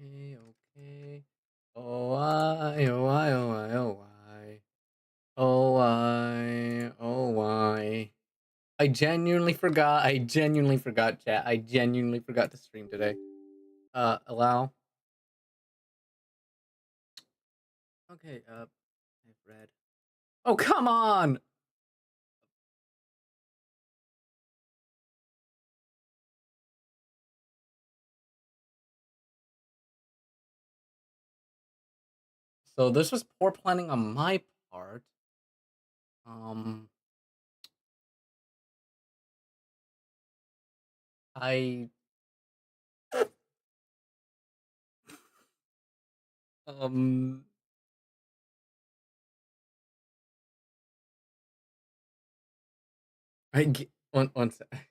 Okay, okay. Oh, I, oh, I, oh, I, oh, I. Oh, I, oh, I. I genuinely forgot. I genuinely forgot, chat. I genuinely forgot to stream today. Allow. Okay, I've read. Oh, come on! So this was poor planning on my part. Um, I, um, one sec.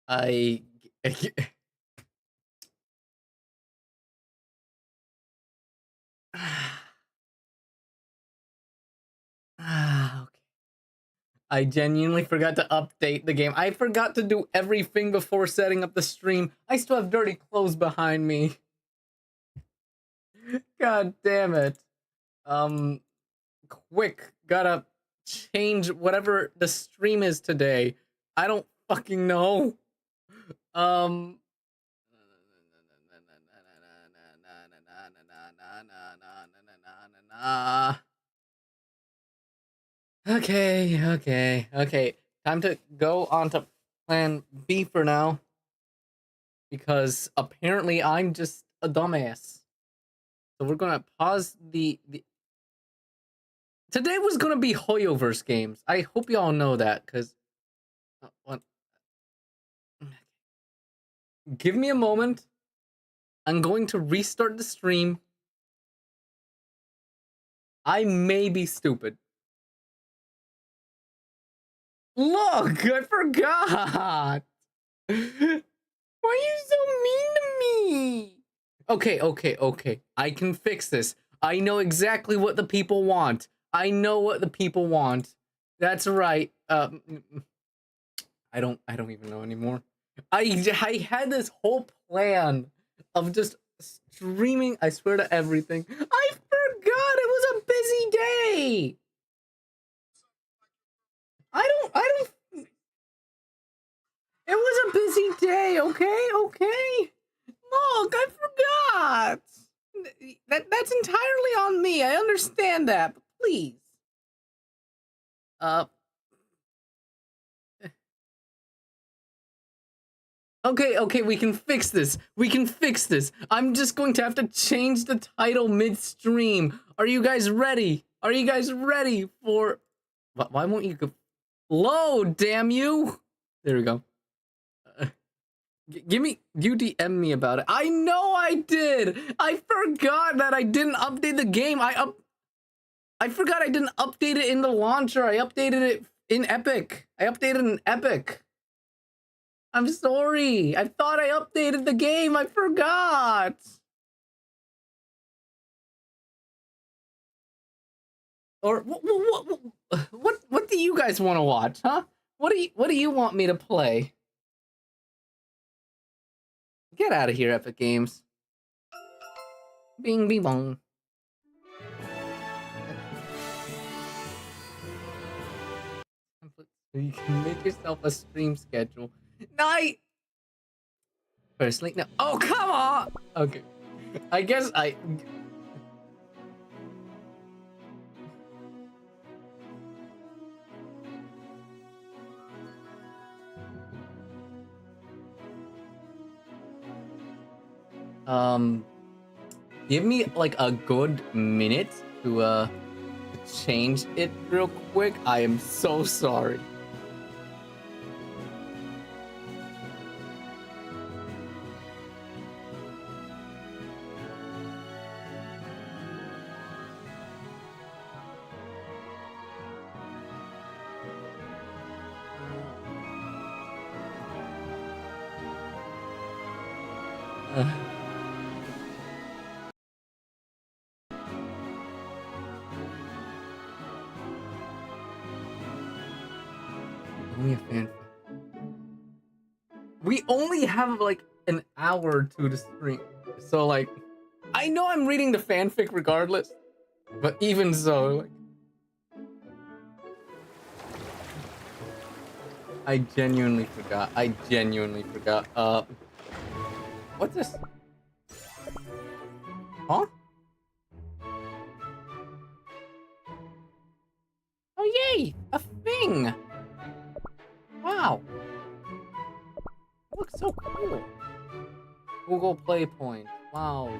I, okay. I genuinely forgot to update the game. I forgot to do everything before setting up the stream. I still have dirty clothes behind me. God damn it. Um, quick, gotta change whatever the stream is today. I don't fucking know. Um, okay. Time to go on to plan B for now. Because apparently I'm just a dumbass. So we're gonna pause the. Today was gonna be Hoyoverse games. I hope y'all know that, cause give me a moment. I'm going to restart the stream. I may be stupid. Look, I forgot. Why are you so mean to me? Okay. I can fix this. I know exactly what the people want. I know what the people want. That's right. I don't even know anymore. I had this whole plan of just streaming, I swear to everything. I forgot it was a busy day. I don't it was a busy day, okay? Look, I forgot. That's entirely on me. I understand that, but please. Uh Okay, we can fix this. I'm just going to have to change the title midstream. Are you guys ready? Are you guys ready for... Why won't you go... Load, damn you! There we go. Give me... You DM me about it. I know I did! I forgot that I didn't update the game. I forgot I didn't update it in the launcher. I updated it in Epic. I updated in Epic. I'm sorry. I thought I updated the game. I forgot. Or what do you guys want to watch, huh? What do you want me to play? Get out of here, Epic Games. Bing bing bong. So you can make yourself a stream schedule. Night. Personally, no. Oh, come on. Okay. I guess I. Um, give me like a good minute to change it real quick. I am so sorry. Only a fan. We only have like an hour or two to stream. So like, I know I'm reading the fanfic regardless, but even so, like, I genuinely forgot. What's this? Huh? Oh yay! A thing! Wow! Looks so cool. Google Play Point. Wow.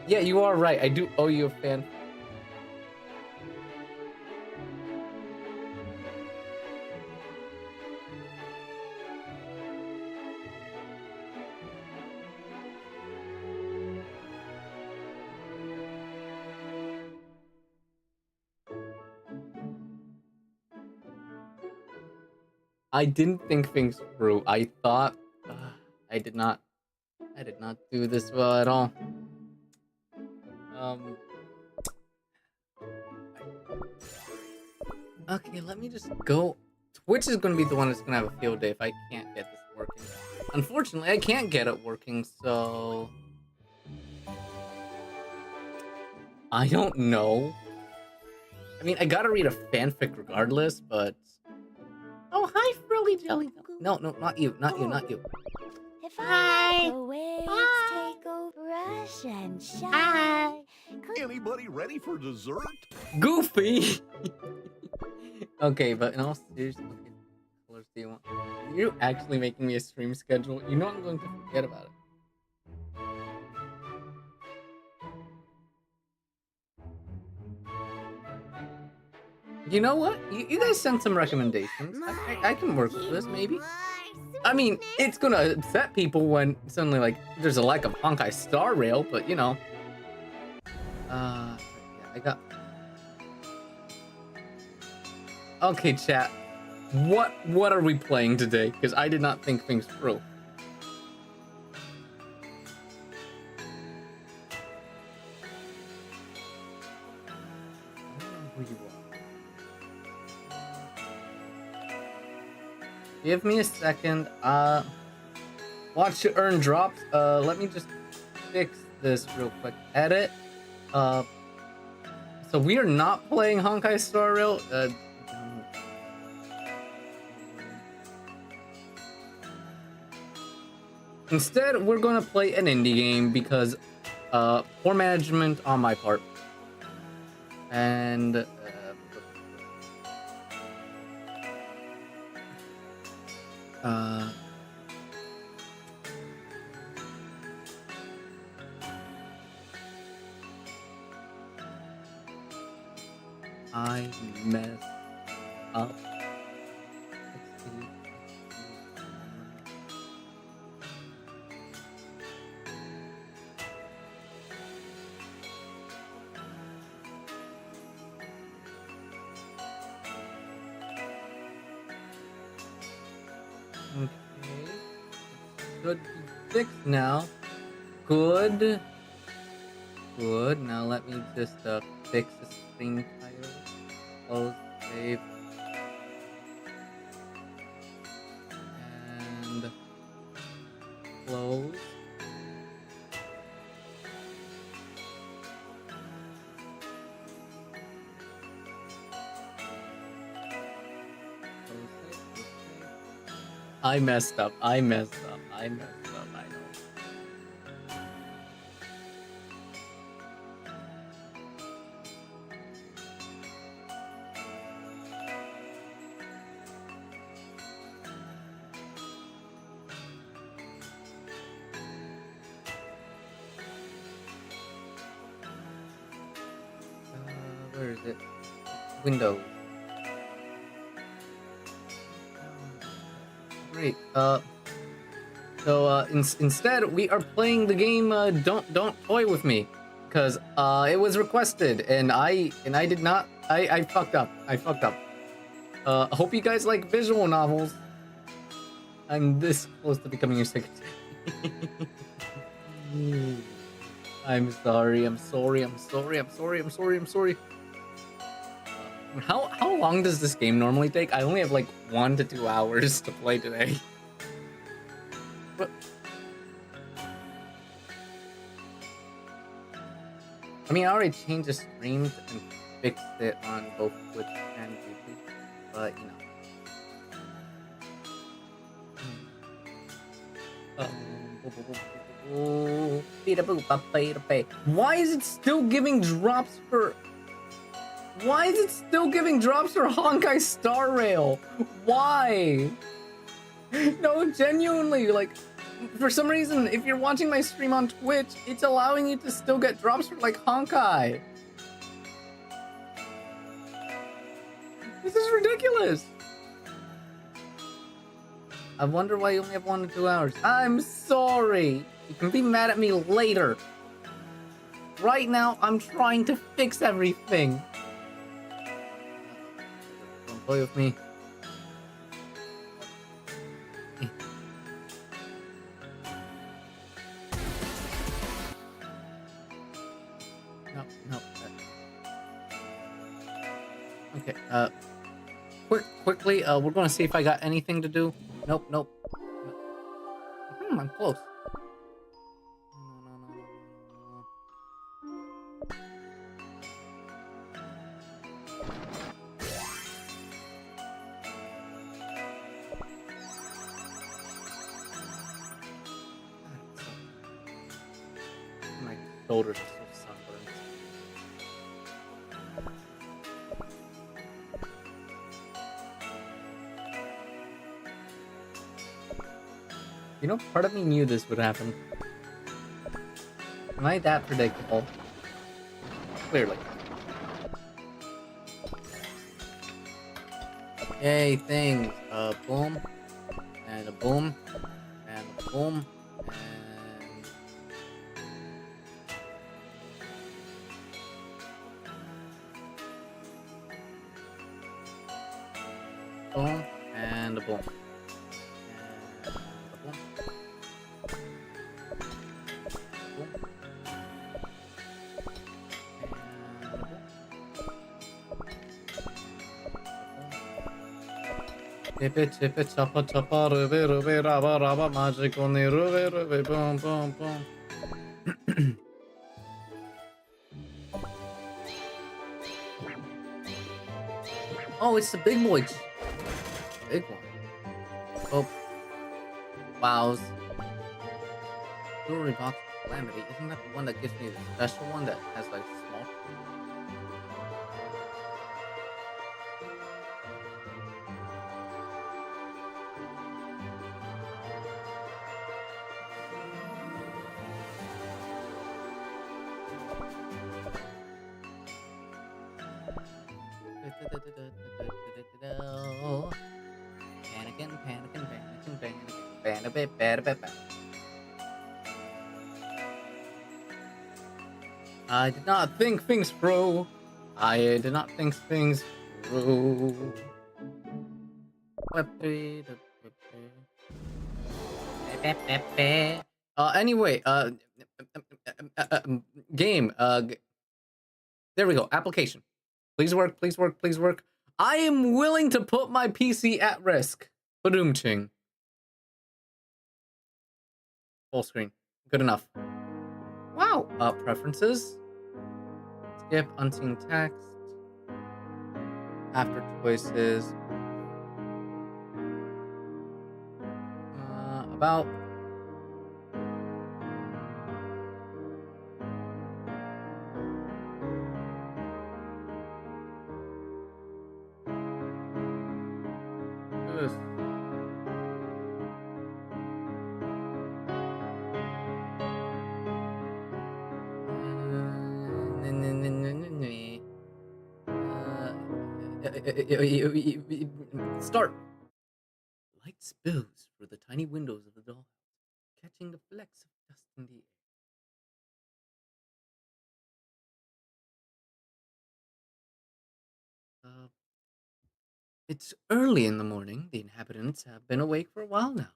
Yeah, you are right. I do owe you a fan. I didn't think things through. I thought I did not do this well at all. Okay, let me just go. Twitch is gonna be the one that's gonna have a field day if I can't get this working. Unfortunately, I can't get it working, so I don't know. I mean, I gotta read a fanfic regardless, but oh, hi, Frilly Jelly. No, not you. If I take a brush and shine. Anybody ready for dessert? Goofy. Okay, but in all seriousness, okay, what colors do you want? You're actually making me a stream schedule. You know I'm going to forget about it. You know what? You guys send some recommendations. I can work with this, maybe. I mean, it's gonna upset people when suddenly, like, there's a lack of Honkai Star Rail, but, you know. Yeah, I got... Okay, chat. What are we playing today? Because I did not think things through. Give me a second. Watch to earn drops. Let me just fix this real quick. Edit. So we are not playing Honkai Star Rail. Instead, we're gonna play an indie game because poor management on my part. And I messed up. Okay, should be fixed now. Good. Now let me just fix the screen title. Close, save, and close. I messed up. I know. Where is it? Windows. Great. Instead we are playing the game Don't Toy With Me, because it was requested and I did not. I fucked up. Hope you guys like visual novels. I'm this close to becoming your secretary. I'm sorry. How long does this game normally take? I only have like 1 to 2 hours to play today. But I mean, I already changed the streams and fixed it on both Twitch and YouTube, but you know. Why is it still giving drops for? Why is it still giving drops for Honkai Star Rail? Why? No, genuinely, like, for some reason, if you're watching my stream on Twitch, it's allowing you to still get drops for, like, Honkai. This is ridiculous. I wonder why you only have 1 to 2 hours. I'm sorry. You can be mad at me later. Right now, I'm trying to fix everything. Don't play with me. No. Okay, quickly, we're gonna see if I got anything to do. Nope. I'm close. My shoulders are so sunburned. You know, part of me knew this would happen. Am I that predictable? Clearly. Yay, things. Boom. And a boom. And a boom. And... boom. And a boom. Tippy choppa choppa ruby raba magic on the ruby boom. Oh, it's the big boy. Big one. Oh. Wows. Jewelry box calamity. Isn't that the one that gives me the special one that has like small? Panicking. I did not think things through. I did not think things through. Anyway, game, there we go. Application. Please work. I am willing to put my PC at risk. Ba-doom-ching. Full screen. Good enough. Wow. Preferences. Skip unseen text. After choices. About. This. Start. Light spills through the tiny windows of the dollhouse, catching the flecks of dust in the air. It's early in the morning. The inhabitants have been awake for a while now.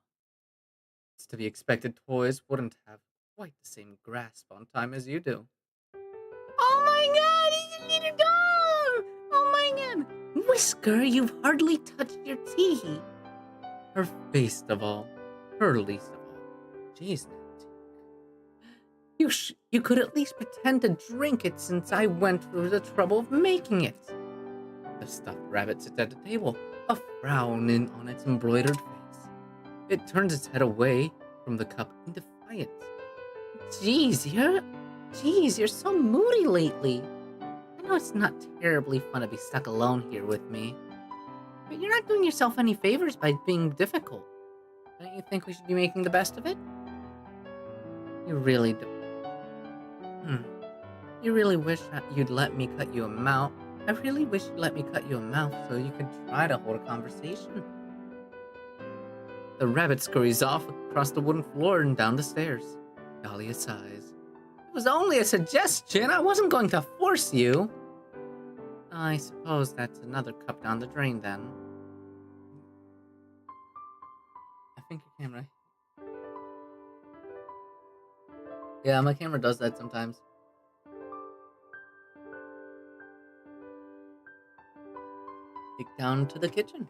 It's to be expected toys wouldn't have quite the same grasp on time as you do. Oh my god, he's a little dog! Oh my god! Whisker, you've hardly touched your tea. Her face of all. Her least of all. Jeez, Nancy. You could at least pretend to drink it since I went through the trouble of making it. The stuffed rabbit sits at the table, a frown on its embroidered face. It turns its head away from the cup in defiance. Jeez, you're so moody lately. I know it's not terribly fun to be stuck alone here with me, but you're not doing yourself any favors by being difficult. Don't you think we should be making the best of it? You really do. You really wish you'd let me cut you a mouth. I really wish you'd let me cut you a mouth so you could try to hold a conversation. The rabbit scurries off across the wooden floor and down the stairs. Dahlia sighs. It was only a suggestion. I wasn't going to force you. I suppose that's another cup down the drain then. I think your camera. Yeah, my camera does that sometimes. Dig down to the kitchen.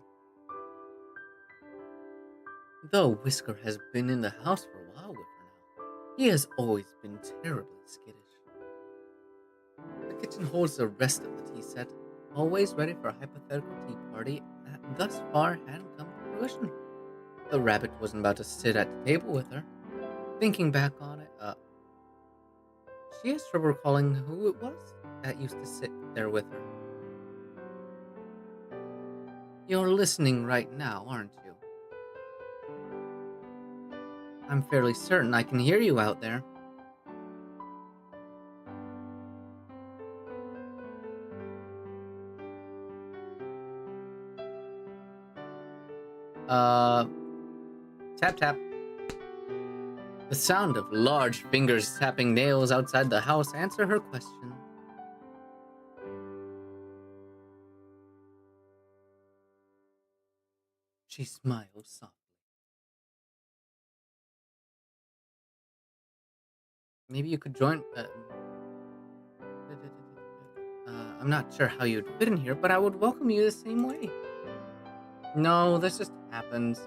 Though Whisker has been in the house for a while with her now, he has always been terribly skittish. The kitchen holds the rest of the tea set, always ready for a hypothetical tea party that thus far hadn't come to fruition. The rabbit wasn't about to sit at the table with her. Thinking back on it, she has trouble recalling who it was that used to sit there with her. You're listening right now, aren't you? I'm fairly certain I can hear you out there. Tap tap. The sound of large fingers tapping nails outside the house answer her question. She smiled softly. Maybe you could join. I'm not sure how you'd fit in here, but I would welcome you the same way. No, this just happens.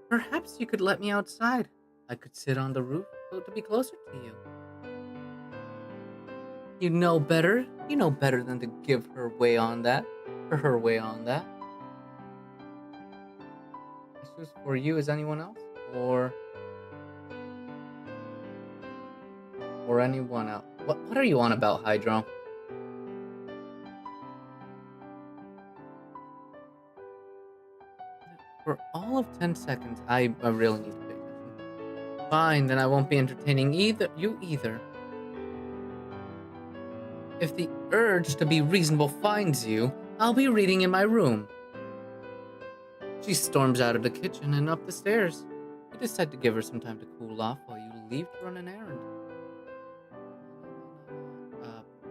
Perhaps you could let me outside. I could sit on the roof to be closer to you. You know better. You know better than to give her way on that. Or her way on that. This was for you as anyone else? Or anyone else? What are you on about, Hydro? For all of 10 seconds, I really need to pay attention. Fine, then I won't be entertaining you either. If the urge to be reasonable finds you, I'll be reading in my room. She storms out of the kitchen and up the stairs. You decide to give her some time to cool off while you leave to run an errand.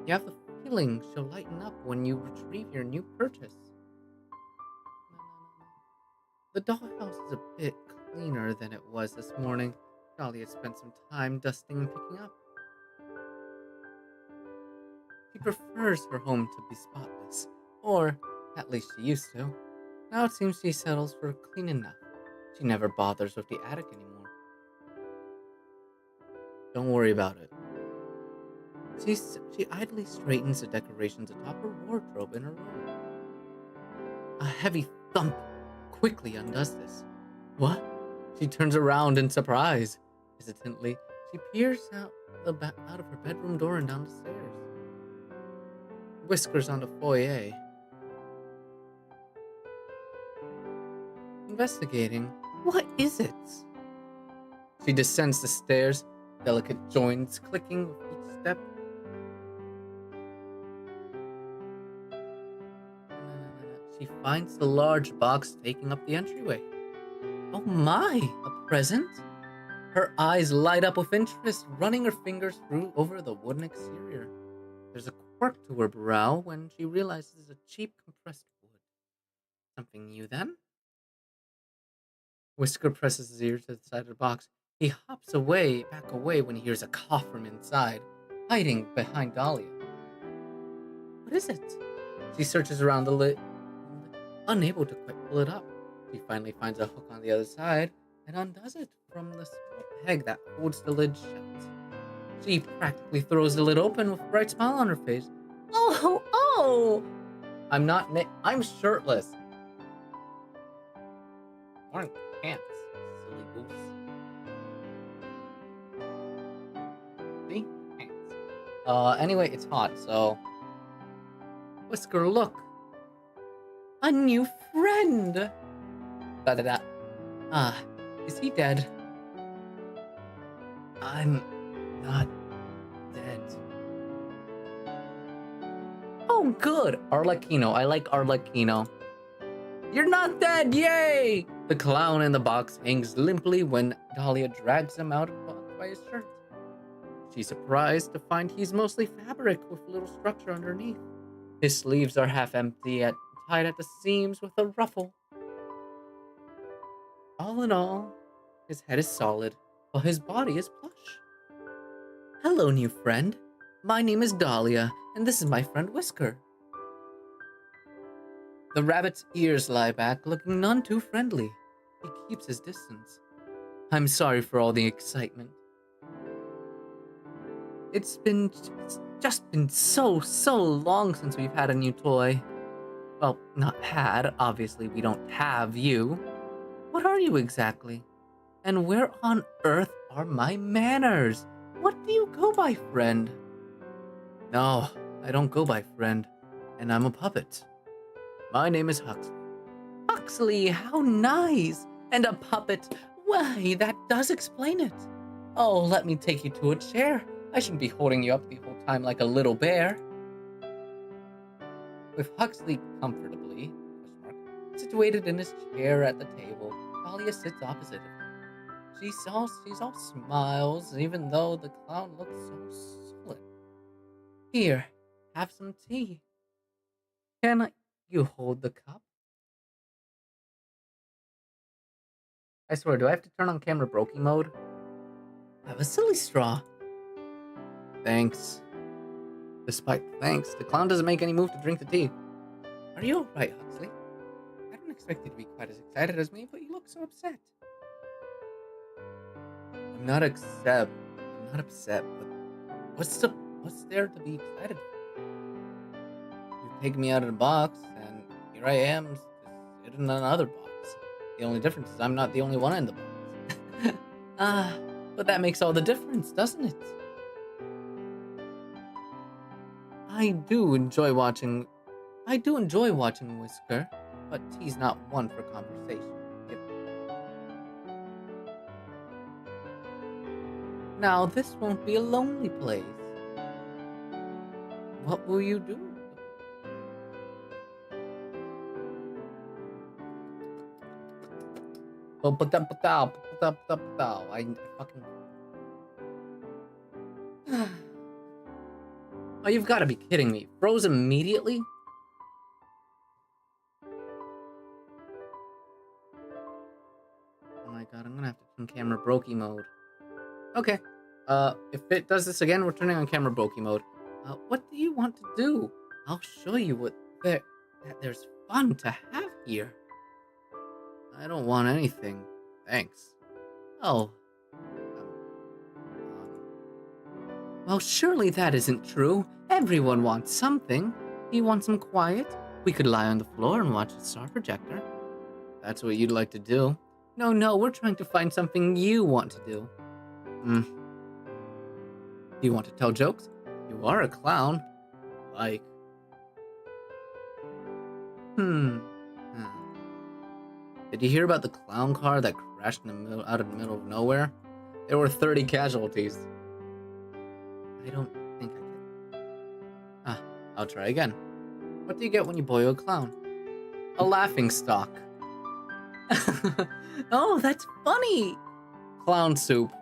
You have the feeling she'll lighten up when you retrieve your new purchase. The dollhouse is a bit cleaner than it was this morning. Dolly had spent some time dusting and picking up. She prefers her home to be spotless, or at least she used to. Now it seems she settles for clean enough. She never bothers with the attic anymore. Don't worry about it. She idly straightens the decorations atop her wardrobe in her room. A heavy thump quickly undoes this. What? She turns around in surprise. Hesitantly, she peers out of her bedroom door and down the stairs. Whiskers on the foyer. Investigating. What is it? She descends the stairs, delicate joints clicking with each step. She finds the large box taking up the entryway. Oh my, a present? Her eyes light up with interest, running her fingers over the wooden exterior. There's a quirk to her brow when she realizes it's a cheap compressed wood. Something new then? Whisker presses his ear to the side of the box. He hops back away when he hears a cough from inside, hiding behind Dahlia. What is it? She searches around the lid, unable to quite pull it up. She finally finds a hook on the other side and undoes it from the small peg that holds the lid shut. She practically throws the lid open with a bright smile on her face. Oh, oh! I'm shirtless. Wearing pants, silly goose. See? Pants. Anyway, it's hot, so... Whisker, look! A new friend! Da-da-da. Ah, is he dead? I'm not dead. Oh, good! Arlecchino. I like Arlecchino. You're not dead! Yay! The clown in the box hangs limply when Dahlia drags him out by his shirt. She's surprised to find he's mostly fabric with little structure underneath. His sleeves are half empty, tied at the seams with a ruffle. All in all, his head is solid, while his body is plush. Hello, new friend. My name is Dahlia, and this is my friend Whisker. The rabbit's ears lie back, looking none too friendly. He keeps his distance. I'm sorry for all the excitement. It's just been so long since we've had a new toy. Well, not had, obviously we don't have you. What are you exactly? And where on earth are my manners? What do you go by, friend? No, I don't go by friend, and I'm a puppet. My name is Huxley. Huxley, how nice! And a puppet. Why, that does explain it. Oh, let me take you to a chair. I shouldn't be holding you up the whole time like a little bear. With Huxley comfortably, situated in his chair at the table, Dahlia sits opposite of him. She's all smiles, even though the clown looks so sullen. Here, have some tea. You hold the cup? I swear, do I have to turn on camera brokey mode? Have a silly straw. Thanks. Despite thanks, the clown doesn't make any move to drink the tea. Are you alright, Huxley? I don't expect you to be quite as excited as me, but you look so upset. I'm not upset, but what's there to be excited for? You take me out of the box, and here I am, just sitting in another box. The only difference is I'm not the only one in the box. But that makes all the difference, doesn't it? I do enjoy watching Whisker, but he's not one for conversation. Now, this won't be a lonely place. What will you do? I fucking... Oh, you've got to be kidding me. Froze immediately? Oh my god, I'm gonna have to turn camera brokey mode. Okay. If it does this again, we're turning on camera brokey mode. What do you want to do? I'll show you that there's fun to have here. I don't want anything. Thanks. Oh. Well, surely that isn't true. Everyone wants something. You want some quiet? We could lie on the floor and watch the star projector. That's what you'd like to do. No, we're trying to find something you want to do. Do you want to tell jokes? You are a clown. Like. Did you hear about the clown car that crashed out of the middle of nowhere? There were 30 casualties. I don't think I can. I'll try again. What do you get when you boil a clown? A laughing stock. Oh, that's funny. Clown soup.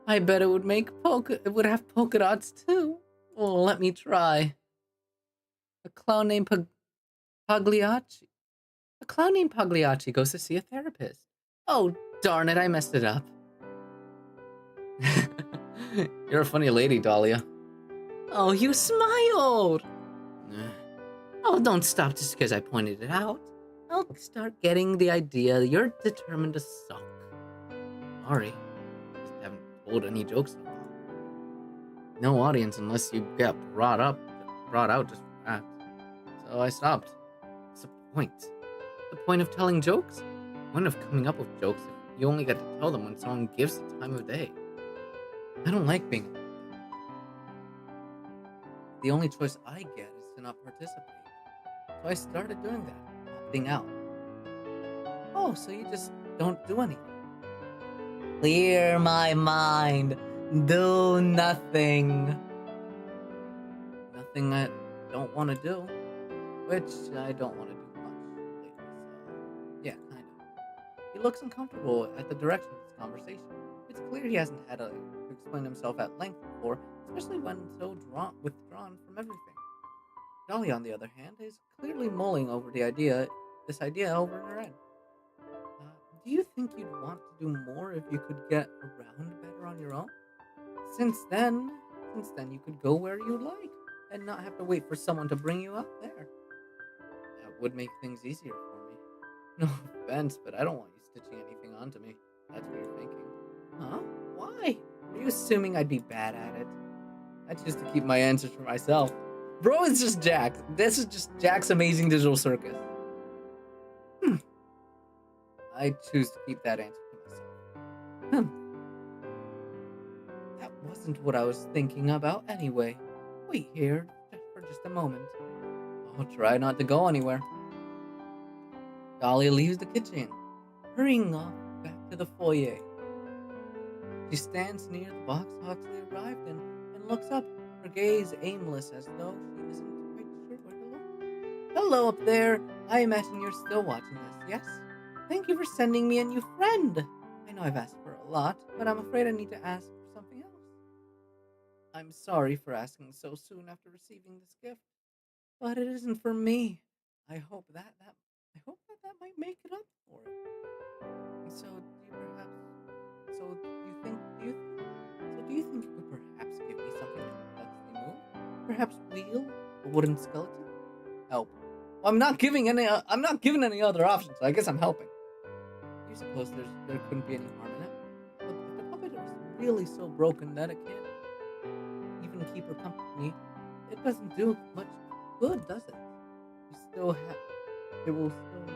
I bet it would have polka dots too. Oh, let me try. A clown named Pagliacci. A clown named Pagliacci goes to see a therapist. Oh, darn it, I messed it up. You're a funny lady, Dahlia. Oh, you smiled! Oh, don't stop just because I pointed it out. I'll start getting the idea you're determined to suck. Sorry, just haven't told any jokes in a while. No audience unless you get brought out just for that. So I stopped. What's the point? The point of telling jokes? The point of coming up with jokes if you only get to tell them when someone gives the time of day. I don't like being alone. The only choice I get is to not participate. So I started doing that, opting out. Oh, so you just don't do anything? Clear my mind. Do nothing. Nothing I don't want to do. Which I don't want to do much lately, so yeah, kind of. He looks uncomfortable at the direction of this conversation. It's clear he hasn't had to explain himself at length before, especially when so withdrawn from everything. Dolly, on the other hand, is clearly mulling over this idea over in her head. Do you think you'd want to do more if you could get around better on your own? Since then you could go where you like and not have to wait for someone to bring you out there. That would make things easier for me. No offense, but I don't want you stitching anything onto me. That's what you're thinking. Huh? Why? Are you assuming I'd be bad at it? I choose to keep my answers for myself. Bro, it's just Jack. This is just Jack's amazing digital circus. I choose to keep that answer to myself. That wasn't what I was thinking about anyway. Wait here for just a moment. I'll try not to go anywhere. Dahlia leaves the kitchen, hurrying off back to the foyer. She stands near the box Huxley arrived in and looks up, her gaze aimless as though she isn't quite sure where to look. Hello up there. I imagine you're still watching this, yes? Thank you for sending me a new friend. I know I've asked for a lot, but I'm afraid I need to ask for something else. I'm sorry for asking so soon after receiving this gift, but it isn't for me. I hope that might make it up for it. So do you think you could perhaps give me something that lets me move? Perhaps wheel a wooden skeleton? Help. Well, I'm not given any other options, so I guess I'm helping. You suppose there couldn't be any harm in it? But if the puppet is really so broken that it can't even keep her company, it doesn't do much good, does it? It will still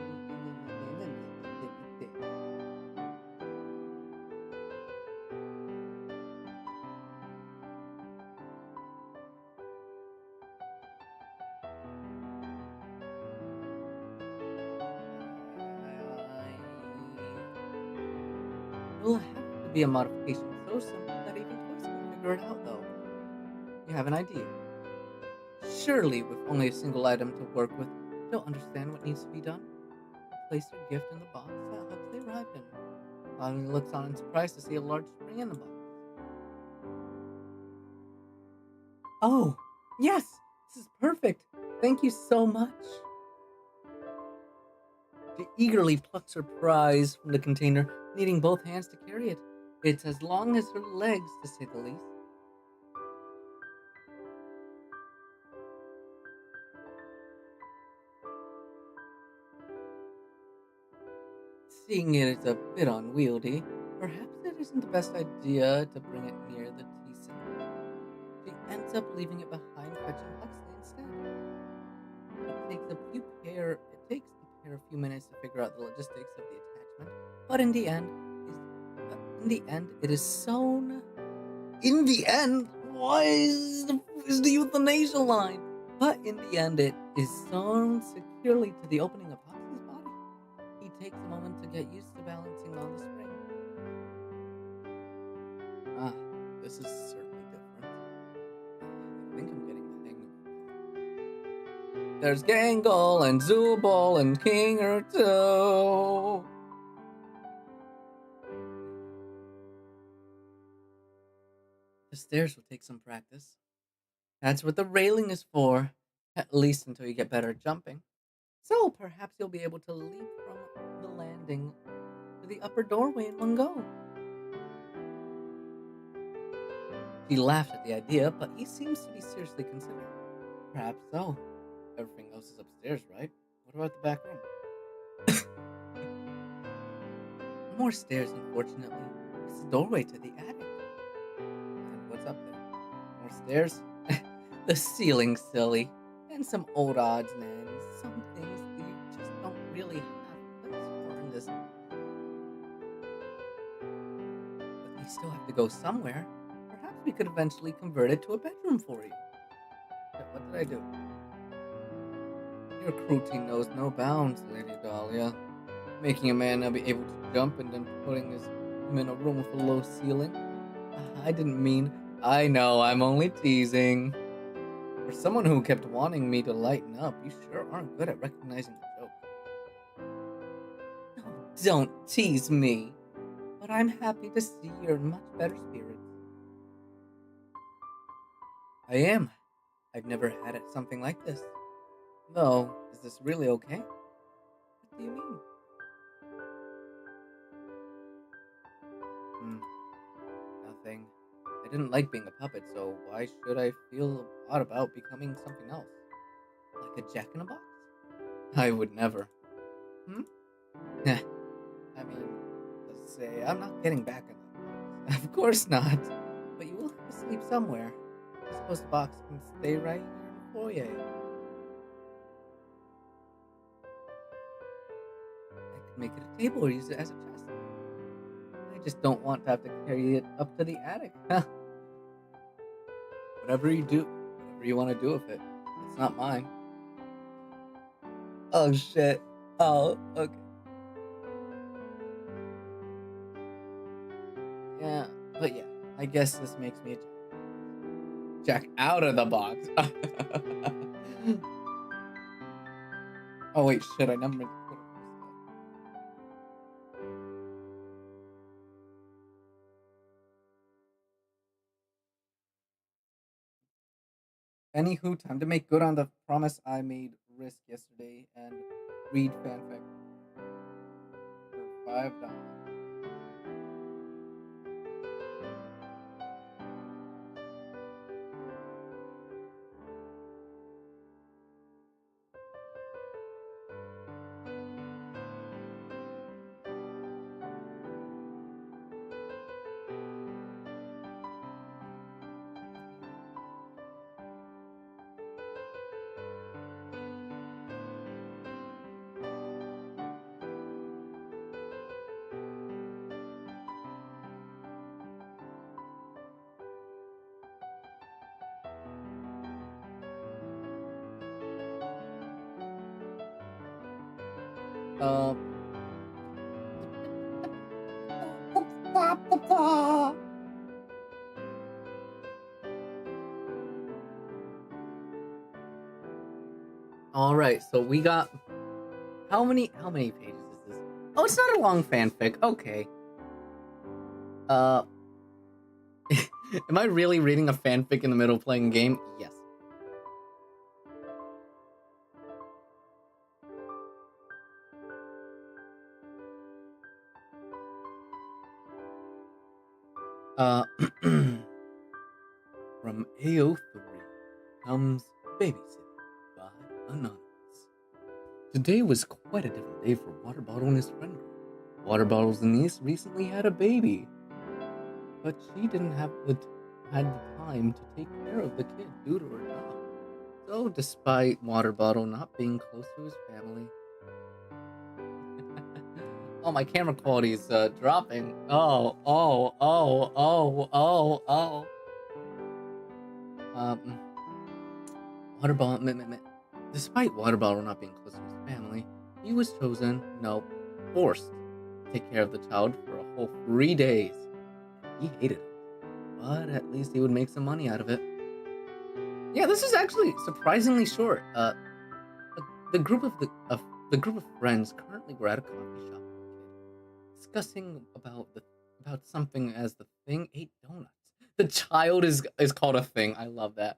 It will have to be a modification so simple that even toys can figure it out, though. You have an idea? Surely, with only a single item to work with, you'll understand what needs to be done. Place your gift in the box that Huxley arrived in. Bonnie looks on in surprise to see a large spring in the box. Oh, yes! This is perfect! Thank you so much! She eagerly plucks her prize from the container, needing both hands to carry it. It's as long as her legs, to say the least. Seeing it is a bit unwieldy, perhaps it isn't the best idea to bring it near the tea center. She ends up leaving it behind, fetching Huxley instead. It takes a few minutes to figure out the logistics of the attachment, but in the end, it is sewn. In the end, why is the euthanasia line? But in the end, it is sewn securely to the opening of Huxley's body. He takes a moment to get used to balancing on the spring. This is certainly different. I think I'm getting the hang of it. There's Gangle and Zubul and Kinger too. The stairs will take some practice. That's what the railing is for, at least until you get better at jumping. So perhaps you'll be able to leap from the landing to the upper doorway in one go. He laughed at the idea, but he seems to be seriously considering. Perhaps so. Everything else is upstairs, right? What about the back room? No more stairs, unfortunately. It's the doorway to the attic. And what's up there? More stairs? The ceiling's silly. And some old odds and ends. Some things that you just don't really have place for in this. But they still have to go somewhere. Perhaps we could eventually convert it to a bedroom for you. What did I do? Your cruelty knows no bounds, Lady Dahlia. Making a man not be able to jump and then putting him in a room with a low ceiling. I didn't mean. I know, I'm only teasing. For someone who kept wanting me to lighten up, you sure aren't good at recognizing the joke. No, don't tease me. But I'm happy to see you're in much better spirits. I am. I've never had something like this. Though, is this really okay? What do you mean? Nothing. I didn't like being a puppet, so why should I feel odd about becoming something else? Like a jack-in-a-box? I would never. I mean, let's say, I'm not getting back in that box. Of course not. But you will have to sleep somewhere. I suppose the box can stay right here in the foyer. I could make it a table or use it as a chest. I just don't want to have to carry it up to the attic. Whatever you do, whatever you want to do with it, it's not mine. Oh shit. Oh, okay. Yeah, but yeah, I guess this makes me a jack out of the box. Oh wait, shit, I never meant to put it. Anywho, time to make good on the promise I made Risk yesterday and read fanfic for $5. All right, so we got how many pages is this? Oh, it's not a long fanfic. Okay. Am I really reading a fanfic in the middle of playing a game? Yes. From AO3 comes Babysitting by Anonymous. Today was quite a different day for Water Bottle and his friend group. Water Bottle's niece recently had a baby, but she didn't have the time to take care of the kid due to her job. So, despite Water Bottle not being close to his family, oh, my camera quality is dropping. Water Bottle, despite Water Bottle not being close to his family, he was chosen, forced to take care of the child for a whole 3 days. He hated it, but at least he would make some money out of it. Yeah, this is actually surprisingly short. The group of friends currently were at a coffee shop, discussing about something as the thing ate donuts. The child is called a thing. I love that.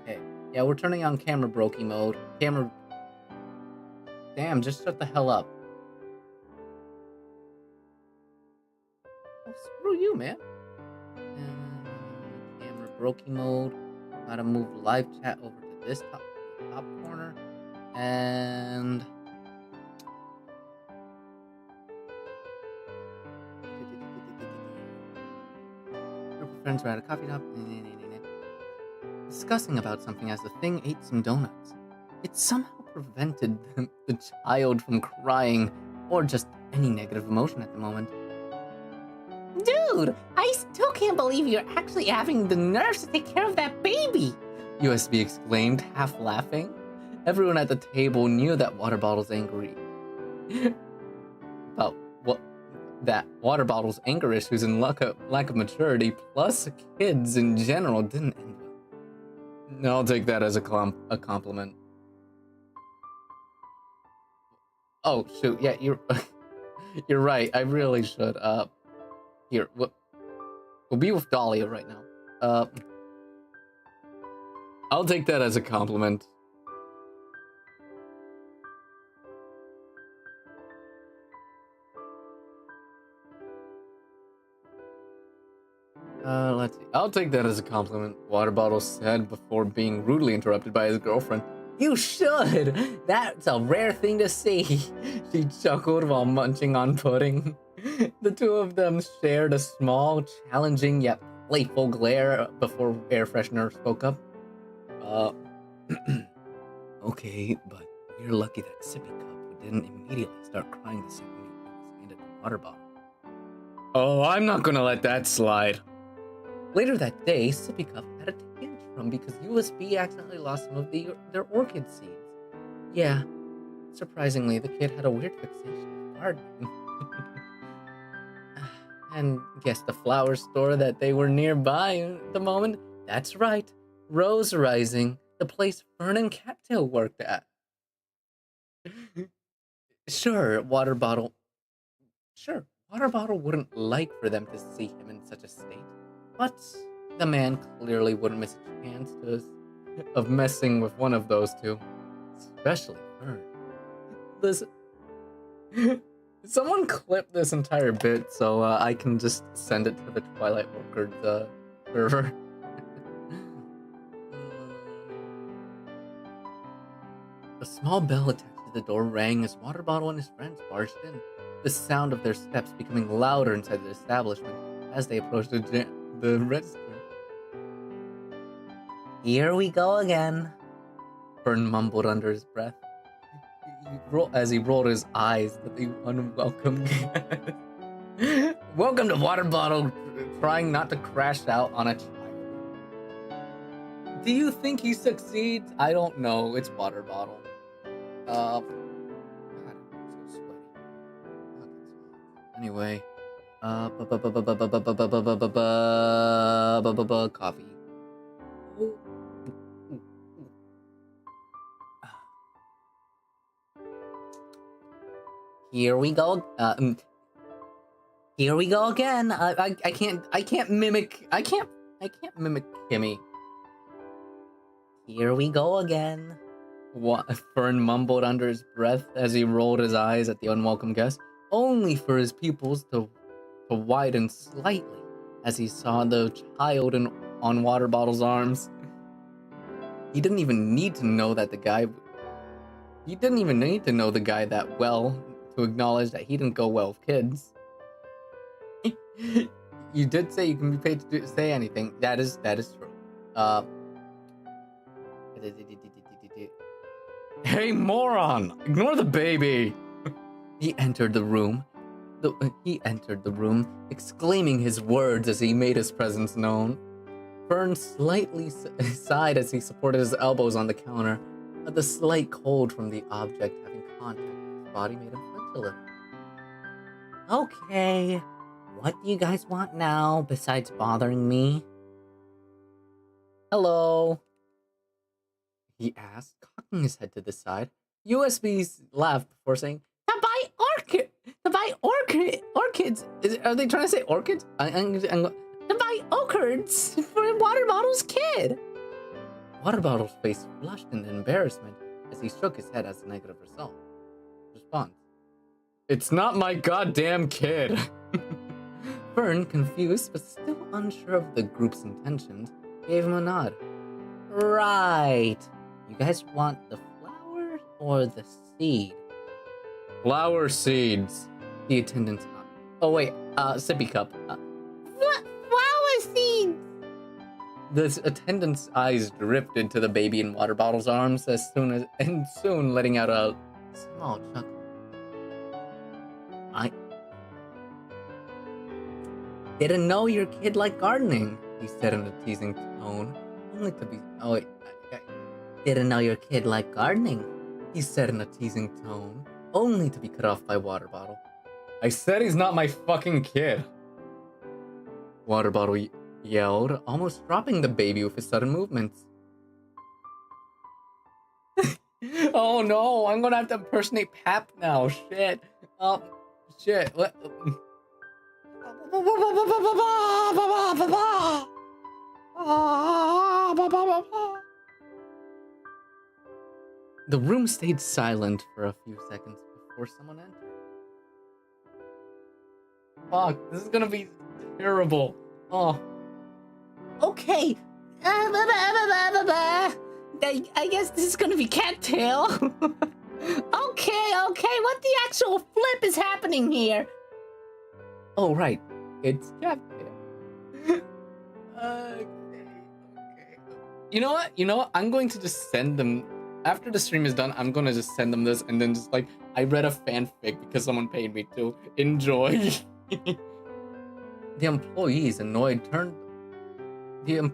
Okay. Yeah, we're turning on camera brokey mode. Camera. Damn, just shut the hell up. Oh, screw you, man. Camera brokey mode. Gotta move live chat over to this top corner. And group of friends were at a coffee shop discussing about something as the thing ate some donuts. It somehow prevented the child from crying or just any negative emotion at the moment. Dude, I still can't believe you're actually having the nerves to take care of that baby! USB exclaimed, half laughing. Everyone at the table knew that Water Bottle's angry. About what? That Water Bottle's anger issues and lack of maturity, plus kids in general, didn't end well. I'll take that as a compliment. Oh shoot, yeah, you're you're right. I really should. Here, we'll be with Dahlia right now. I'll take that as a compliment. Let's see. I'll take that as a compliment, Water Bottle said before being rudely interrupted by his girlfriend. You should! That's a rare thing to see. She chuckled while munching on pudding. The two of them shared a small, challenging yet playful glare before Air Freshener spoke up. Okay, but you're lucky that Sippy Cup didn't immediately start crying the second he was handed the water bottle. Oh, I'm not gonna let that slide. Later that day, Sippy Cup had a tantrum because USB accidentally lost some of their orchid seeds. Yeah, surprisingly, the kid had a weird fixation with gardening. And guess the flower store that they were nearby at the moment? That's right, Rose Rising, the place Fern and Cattail worked at. Sure, Water Bottle wouldn't like for them to see him in such a state, but the man clearly wouldn't miss a chance of messing with one of those two, especially Fern. Listen, someone clip this entire bit so I can just send it to the Twilight Orchard server. A small bell attached to the door rang as Water Bottle and his friends barged in, the sound of their steps becoming louder inside the establishment as they approached the register. Here we go again. Fern mumbled under his breath as he rolled his eyes at the unwelcome guest. Welcome to Water Bottle, trying not to crash out on a child. Do you think he succeeds? I don't know. It's Water Bottle. God, I'm so sweaty. Anyway, coffee. Here we go. Here we go again. I can't mimic Kimmy. Here we go again. What? Fern mumbled under his breath as he rolled his eyes at the unwelcome guest, only for his pupils to widen slightly as he saw the child on Water Bottle's arms. He didn't even need to know that the guy. He didn't even need to know the guy that well to acknowledge that he didn't go well with kids. You did say you can be paid to say anything. That is true. Hey, moron! Ignore the baby! He entered the room, exclaiming his words as he made his presence known. Fern slightly sighed as he supported his elbows on the counter. The slight cold from the object having contact with his body made him flinch a little. Okay, what do you guys want now besides bothering me? Hello, he asked, cocking his head to the side. USB laughed before saying, To buy orchids. Are they trying to say orchids? To buy orchids for Water Bottle's kid. Water Bottle's face flushed in embarrassment as he shook his head as a negative response. It's not my goddamn kid. Fern, confused but still unsure of the group's intentions, gave him a nod. Right. You guys want the flower or the seed? Flower seeds. The attendant. Oh wait, sippy cup. Flower seeds! The attendant's eyes drifted into the baby in water bottle's arms soon letting out a small chuckle. I didn't know your kid liked gardening, he said in a teasing tone, only to be. Oh wait, I didn't know your kid liked gardening, he said in a teasing tone, only to be cut off by water bottle. I said he's not my fucking kid. Water bottle yelled, almost dropping the baby with his sudden movements. Oh no, I'm gonna have to impersonate Pap now. Shit. Shit. What? The room stayed silent for a few seconds before someone entered. Fuck, this is gonna be terrible. Oh. Okay. I guess this is gonna be cattail. Okay, what the actual flip is happening here? Oh, right. It's cattail. Okay. You know what? I'm going to just send them. After the stream is done, I'm gonna just send them this and then just like, I read a fanfic because someone paid me to. Enjoy. The employees annoyed an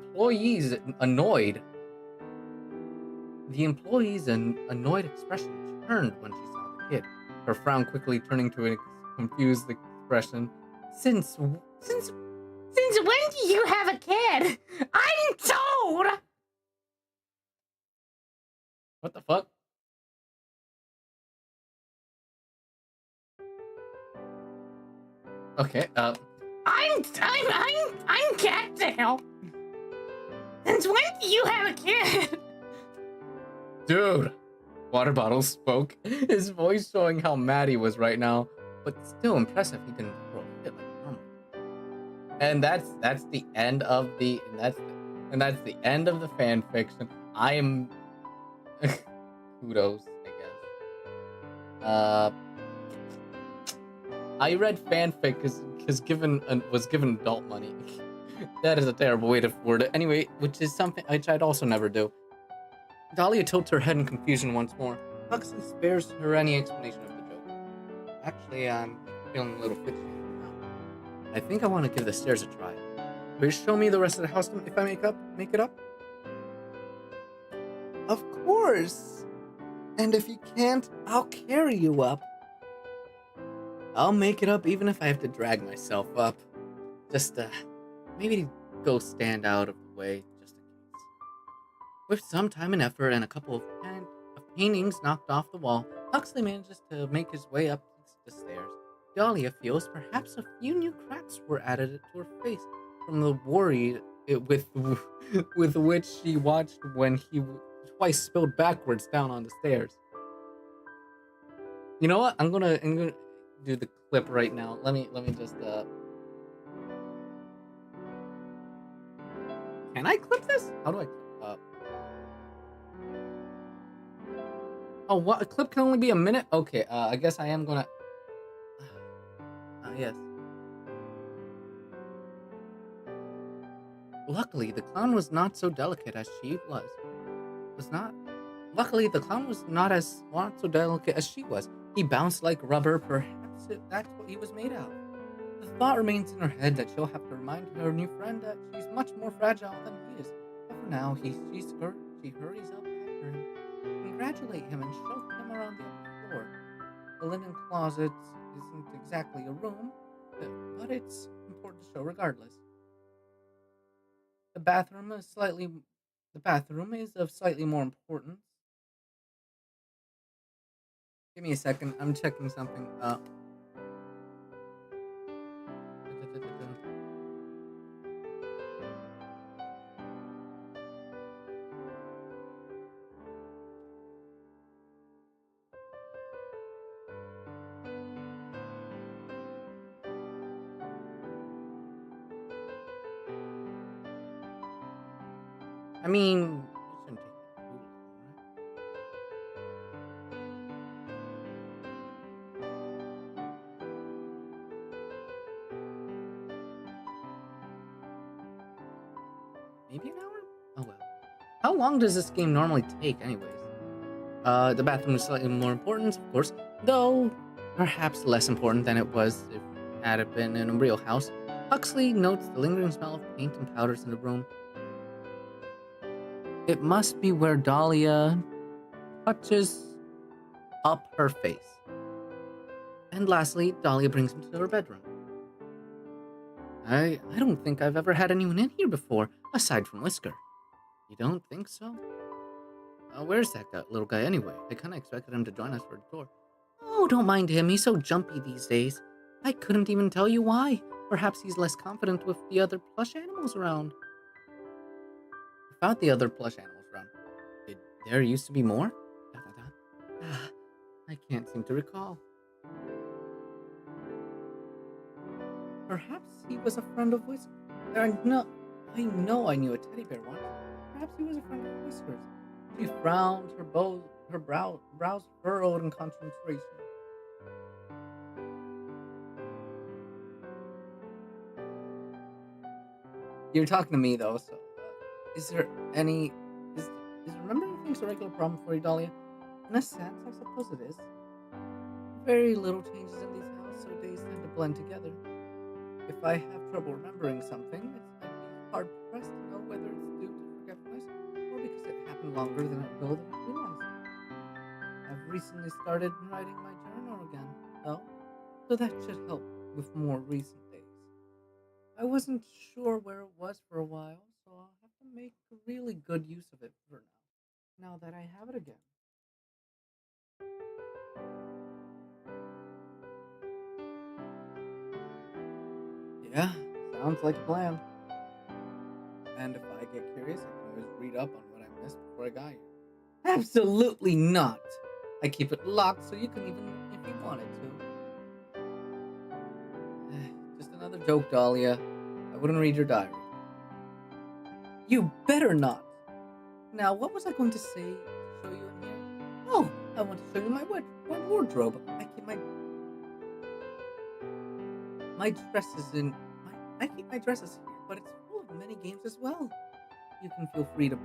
annoyed expression turned when she saw the kid. Her frown quickly turning to a confused expression. Since when do you have a kid? I'm told. What the fuck? Okay, I'm cattail. Since when do you have a kid? Dude! Water bottle spoke, his voice showing how mad he was right now, but still impressive he didn't throw a fit like normal. And that's the end of the that's the end of the fan fiction. I am kudos, I guess. I read fanfic because was given adult money. That is a terrible way to word it. Anyway, which is something which I'd also never do. Dahlia tilts her head in confusion once more. Huxley spares her any explanation of the joke. Actually, I'm feeling a little fidgety now. I think I want to give the stairs a try. Will you show me the rest of the house if I make it up? Of course. And if you can't, I'll carry you up. I'll make it up even if I have to drag myself up. Just, maybe go stand out of the way, just in case. With some time and effort and a couple of paintings knocked off the wall, Huxley manages to make his way up the stairs. Dahlia feels perhaps a few new cracks were added to her face from the worry with which she watched when he twice spilled backwards down on the stairs. You know what? I'm gonna do the clip right now. Let me just Can I clip this? How do I clip up? Oh, what? A clip can only be a minute? Okay, I guess I am gonna yes. Luckily, the clown was not so delicate as she was. Luckily, the clown was not so delicate as she was. He bounced like rubber. Perhaps that's what he was made out of. The thought remains in her head that she'll have to remind her new friend that she's much more fragile than he is. But for now, she hurries up after him, congratulate him, and show him around the upper floor. The linen closet isn't exactly a room, but it's important to show regardless. The bathroom is of slightly more importance. Give me a second. I'm checking something. I mean, it shouldn't take too long, right? Maybe an hour? Oh well. How long does this game normally take, anyways? The bathroom is slightly more important, of course, though perhaps less important than it was if had it been in a real house. Huxley notes the lingering smell of paint and powders in the room. It must be where Dahlia touches up her face. And lastly, Dahlia brings him to her bedroom. I don't think I've ever had anyone in here before, aside from Whisker. You don't think so? Where's that little guy anyway? I kinda expected him to join us for the tour. Oh, don't mind him, he's so jumpy these days. I couldn't even tell you why. Perhaps he's less confident with the other plush animals around. Without the other plush animals around, did there used to be more? I can't seem to recall. Perhaps he was a friend of Whiskers. I know I knew a teddy bear once. Perhaps he was a friend of Whiskers. She frowned, her brows furrowed in concentration. You're talking to me though, so is remembering things a regular problem for you, Dahlia? In a sense, I suppose it is. Very little changes in these houses, so days tend to blend together. If I have trouble remembering something, I'd be hard pressed to know whether it's due to forgetfulness or because it happened longer than ago than I realized. I've recently started writing my journal again, though, so that should help with more recent days. I wasn't sure where it was for a while, so I'll have to make really good use of it for now that I have it again. Yeah, sounds like a plan. And if I get curious, I can always read up on what I missed before I got here. Absolutely not! I keep it locked so you can even if you wanted to. Just another joke, Dahlia. I wouldn't read your diary. You better not! Now, what was I going to say to show you in here? Oh, I want to show you my wardrobe. I keep my dresses I keep my dresses here, but it's full of mini games as well. You can feel free to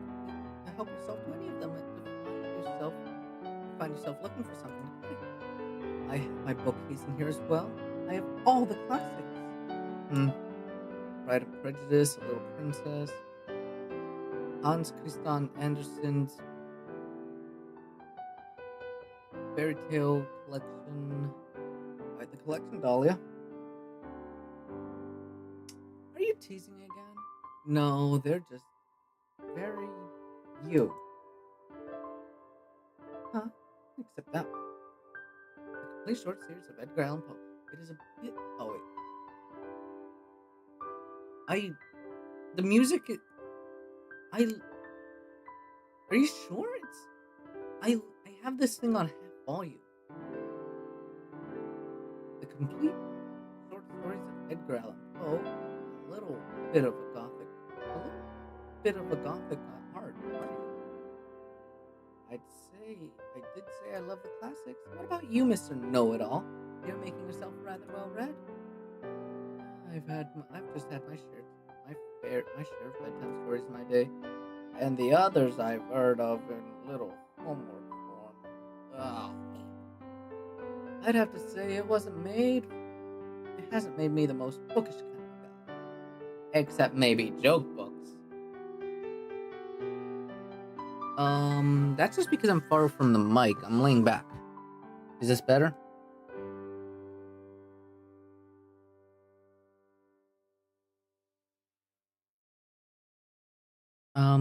help yourself to any of them and find yourself looking for something to play. I have my bookcase in here as well. I have all the classics. Pride and Prejudice, A Little Princess, Hans Christian Andersen's fairy tale collection. Quite the collection, Dahlia. Are you teasing me again? No, they're just very you. Huh? Except that one. The complete short series of Edgar Allan Poe. It is a bit. Oh wait. The music. Are you sure I have this thing on half volume. The complete short stories of Edgar Allan Poe. A little bit of a gothic heart. I did say I love the classics. What about you, Mr. Know-It-All? You're making yourself rather well read. I've just had my share of bedtime stories in my day, and the others I've heard of in little homework form. Ugh. I'd have to say it hasn't made me the most bookish kind of guy. Except maybe joke books. That's just because I'm far from the mic. I'm laying back. Is this better? No.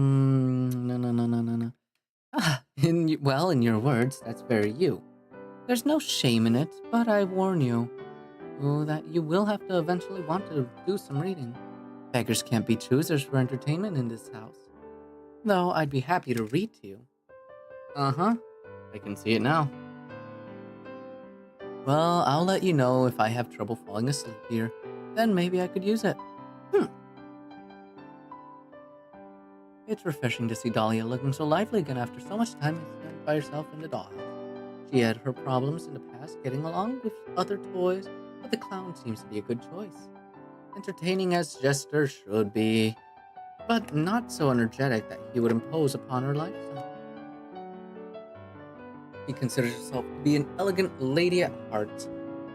In your words, that's very you. There's no shame in it, but I warn you that you will have to eventually want to do some reading. Beggars can't be choosers for entertainment in this house. Though I'd be happy to read to you. Uh-huh. I can see it now. Well, I'll let you know if I have trouble falling asleep here. Then maybe I could use it. It's refreshing to see Dahlia looking so lively again after so much time spent by herself in the dollhouse. She had her problems in the past getting along with other toys, but the clown seems to be a good choice. Entertaining as Jester should be, but not so energetic that he would impose upon her lifestyle. He considers herself to be an elegant lady at heart,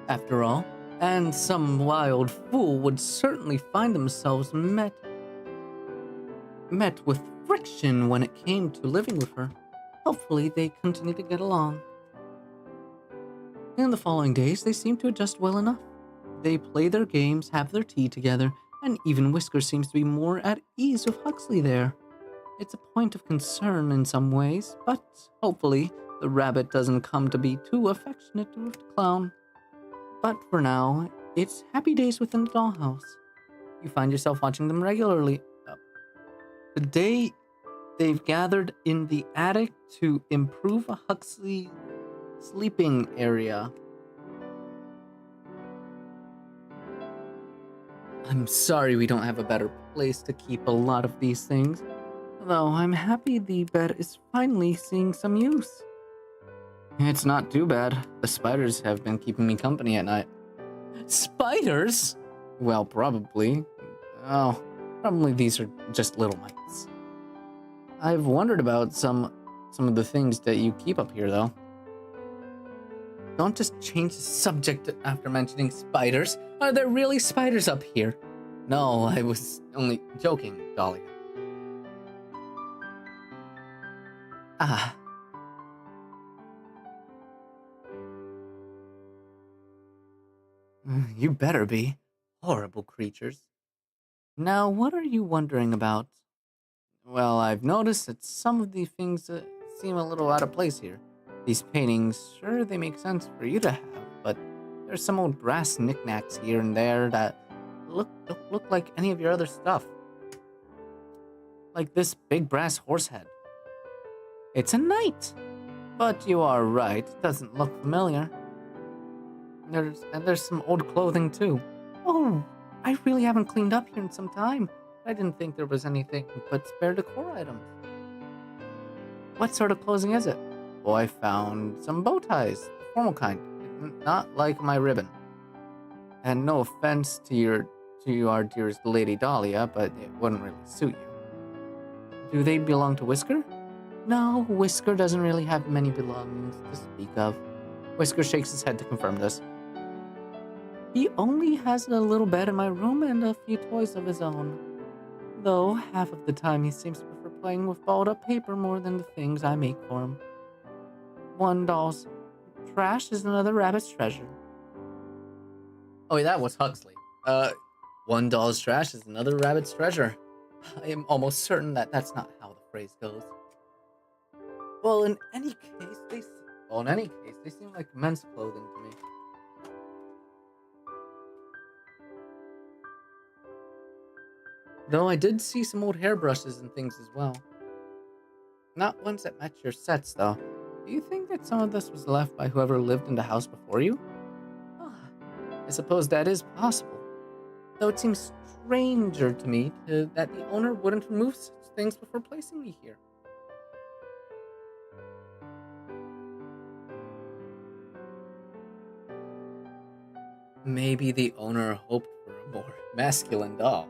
after all, and some wild fool would certainly find themselves met with friction when it came to living with her. Hopefully they continue to get along. In the following days, they seem to adjust well enough. They play their games, have their tea together, and even Whisker seems to be more at ease with Huxley there. It's a point of concern in some ways, but hopefully the rabbit doesn't come to be too affectionate with the clown. But for now, it's happy days within the dollhouse. You find yourself watching them regularly. Today, they've gathered in the attic to improve Huxley's sleeping area. I'm sorry we don't have a better place to keep a lot of these things, though I'm happy the bed is finally seeing some use. It's not too bad. The spiders have been keeping me company at night. Spiders? Well, probably. Oh, probably these are just little mites. I've wondered about some of the things that you keep up here, though. Don't just change the subject after mentioning spiders. Are there really spiders up here? No, I was only joking, Dahlia. Ah. You better be. Horrible creatures. Now, what are you wondering about? Well, I've noticed that some of the things seem a little out of place here. These paintings, sure, they make sense for you to have, but there's some old brass knickknacks here and there that don't look like any of your other stuff. Like this big brass horse head. It's a knight! But you are right, it doesn't look familiar. There's some old clothing too. Oh, I really haven't cleaned up here in some time. I didn't think there was anything but spare decor items. What sort of clothing is it? Oh, I found some bow ties, the formal kind, not like my ribbon. And no offense to our dearest Lady Dahlia, but it wouldn't really suit you. Do they belong to Whisker? No, Whisker doesn't really have many belongings to speak of. Whisker shakes his head to confirm this. He only has a little bed in my room and a few toys of his own. Though half of the time he seems to prefer playing with balled up paper more than the things I make for him. One doll's trash is another rabbit's treasure. Oh, that was Huxley. One doll's trash is another rabbit's treasure. I am almost certain that that's not how the phrase goes. Well, in any case, they seem like men's clothing to me. Though I did see some old hairbrushes and things as well. Not ones that match your sets, though. Do you think that some of this was left by whoever lived in the house before you? I suppose that is possible. Though it seems stranger to me that the owner wouldn't remove such things before placing me here. Maybe the owner hoped for a more masculine doll.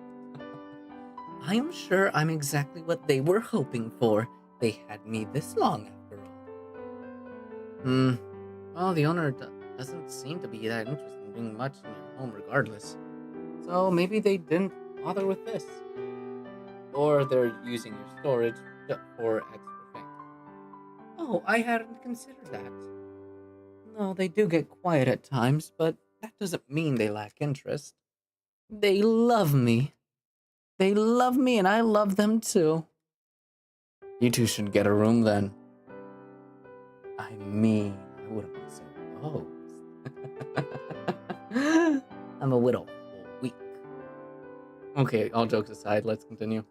I am sure I'm exactly what they were hoping for. They had me this long after all. Well, the owner doesn't seem to be that interested in doing much in your home regardless. So maybe they didn't bother with this. Or they're using your storage for extra things. Oh, I hadn't considered that. No, they do get quiet at times, but that doesn't mean they lack interest. They love me. They love me and I love them too. You two should get a room then. I mean, I wouldn't be so opposed. I'm a widow for a week. Okay, all jokes aside, let's continue.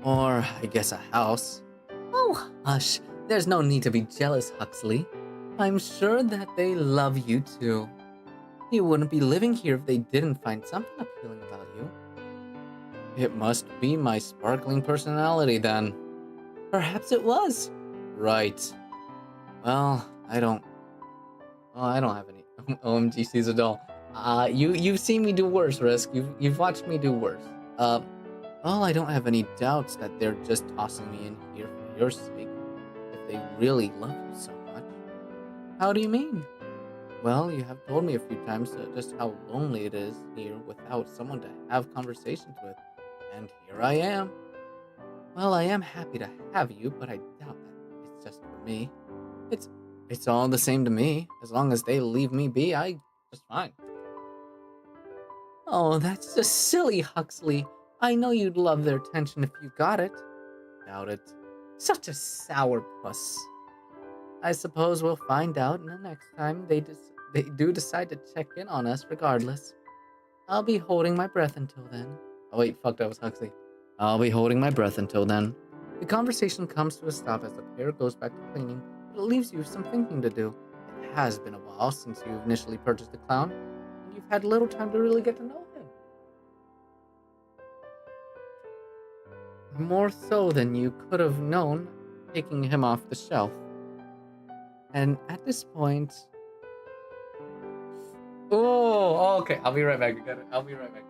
Or, I guess a house. Oh, hush. There's no need to be jealous, Huxley. I'm sure that they love you too. You wouldn't be living here if they didn't find something appealing about you. It must be my sparkling personality then. Perhaps it was. Right. Well, I don't have any. OMG, she's a doll. You've seen me do worse, Risk. You've watched me do worse. Well, I don't have any doubts that they're just tossing me in here for your sake. If they really love you so much. How do you mean? Well, you have told me a few times just how lonely it is here without someone to have conversations with. And here I am. Well, I am happy to have you, but I doubt that it's just for me. It's all the same to me. As long as they leave me be, I just fine. Oh, that's just silly, Huxley. I know you'd love their attention if you got it. Doubt it. Such a sourpuss. I suppose we'll find out the next time they do decide to check in on us regardless. I'll be holding my breath until then. Oh wait, fuck, that was Huxley. I'll be holding my breath until then. The conversation comes to a stop as the pair goes back to cleaning, but it leaves you with some thinking to do. It has been a while since you initially purchased the clown, and you've had little time to really get to know him. More so than you could have known taking him off the shelf. And at this point... Oh, okay. I'll be right back. I'll be right back.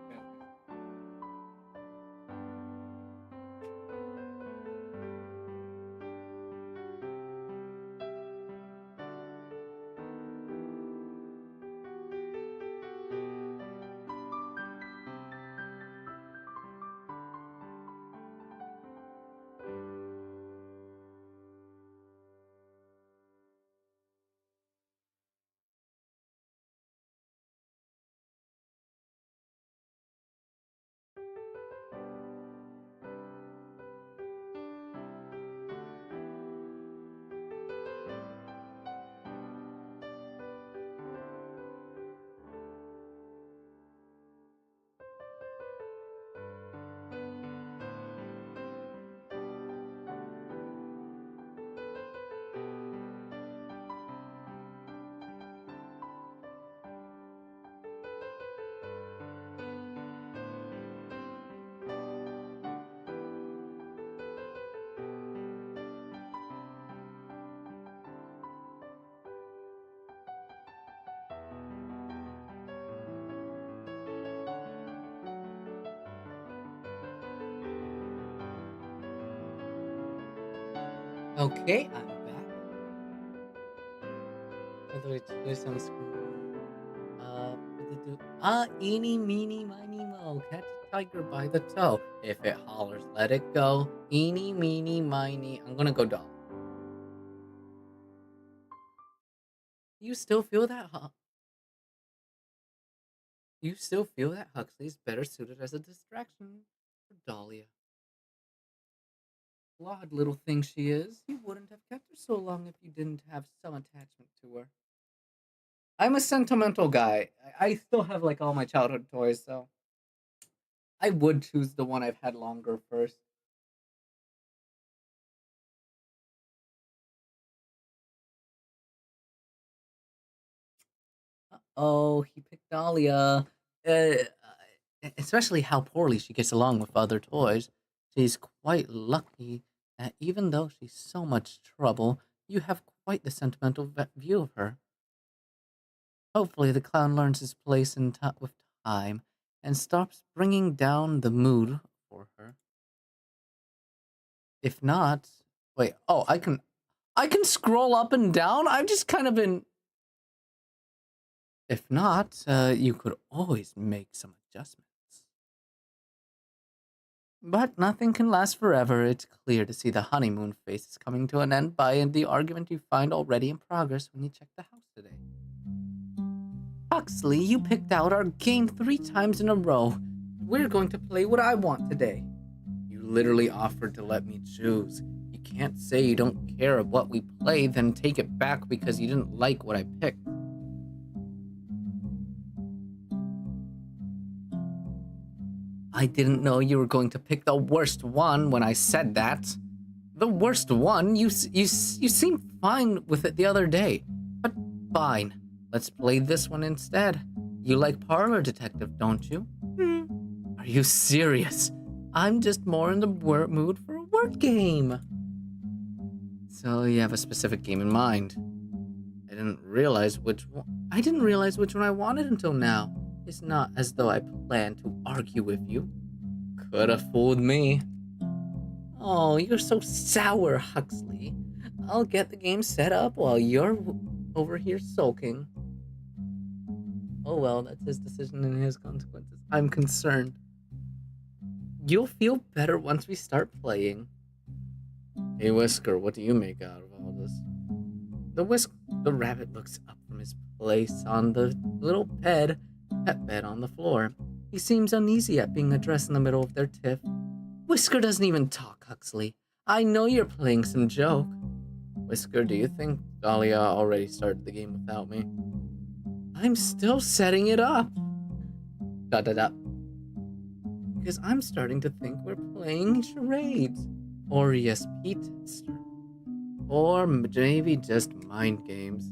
Okay, I'm back. By the way, there's some screen. Eeny, meeny, miny, mo. Catch a tiger by the toe. If it hollers, let it go. Eeny, meeny, miny. I'm gonna go doll. You still feel that, You still feel that Huxley's better suited as a distraction for Dahlia. Flawed little thing she is. You wouldn't have kept her so long if you didn't have some attachment to her. I'm a sentimental guy. I still have like all my childhood toys, so I would choose the one I've had longer first. Oh, he picked Dahlia. Especially how poorly she gets along with other toys. She's quite lucky that even though she's so much trouble, you have quite the sentimental view of her. Hopefully the clown learns his place with time and stops bringing down the mood for her. If not, wait, oh, I can scroll up and down? I've just kind of been... If not, you could always make some adjustments. But nothing can last forever. It's clear to see the honeymoon phase is coming to an end by the argument you find already in progress when you check the house today. Huxley, you picked out our game 3 times in a row. We're going to play what I want today. You literally offered to let me choose. You can't say you don't care of what we play, then take it back because you didn't like what I picked. I didn't know you were going to pick the worst one when I said that. The worst one? You seemed fine with it the other day. But fine. Let's play this one instead. You like Parlor Detective, don't you? Are you serious? I'm just more in the mood for a word game. So you have a specific game in mind. I didn't realize which one I wanted until now. It's not as though I planned to argue with you. Could have fooled me. Oh, you're so sour, Huxley. I'll get the game set up while you're over here sulking. Oh well, that's his decision and his consequences. I'm concerned. You'll feel better once we start playing. Hey Whisker, what do you make out of all this? The rabbit looks up from his place on the little pet bed on the floor. He seems uneasy at being addressed in the middle of their tiff. Whisker doesn't even talk, Huxley. I know you're playing some joke. Whisker, do you think Dahlia already started the game without me? I'm still setting it up. Because I'm starting to think we're playing charades. Or ESP tester. Or maybe just mind games.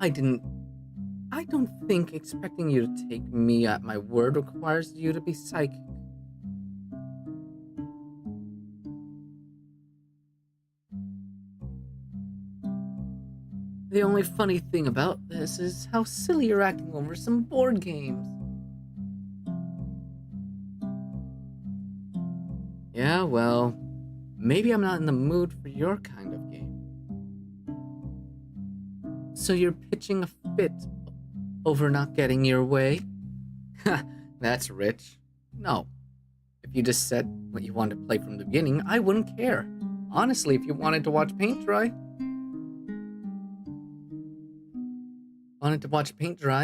I don't think expecting you to take me at my word requires you to be psychic. The only funny thing about this is how silly you're acting over some board games. Yeah, well, maybe I'm not in the mood for your kind of game. So you're pitching a fit over not getting your way? That's rich. No. If you just said what you wanted to play from the beginning, I wouldn't care. Honestly, if you wanted to watch paint dry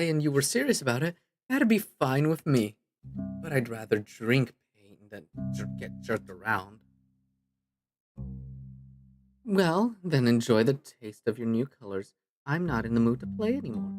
and you were serious about it, that'd be fine with me. But I'd rather drink paint than get jerked around. Well, then enjoy the taste of your new colors. I'm not in the mood to play anymore.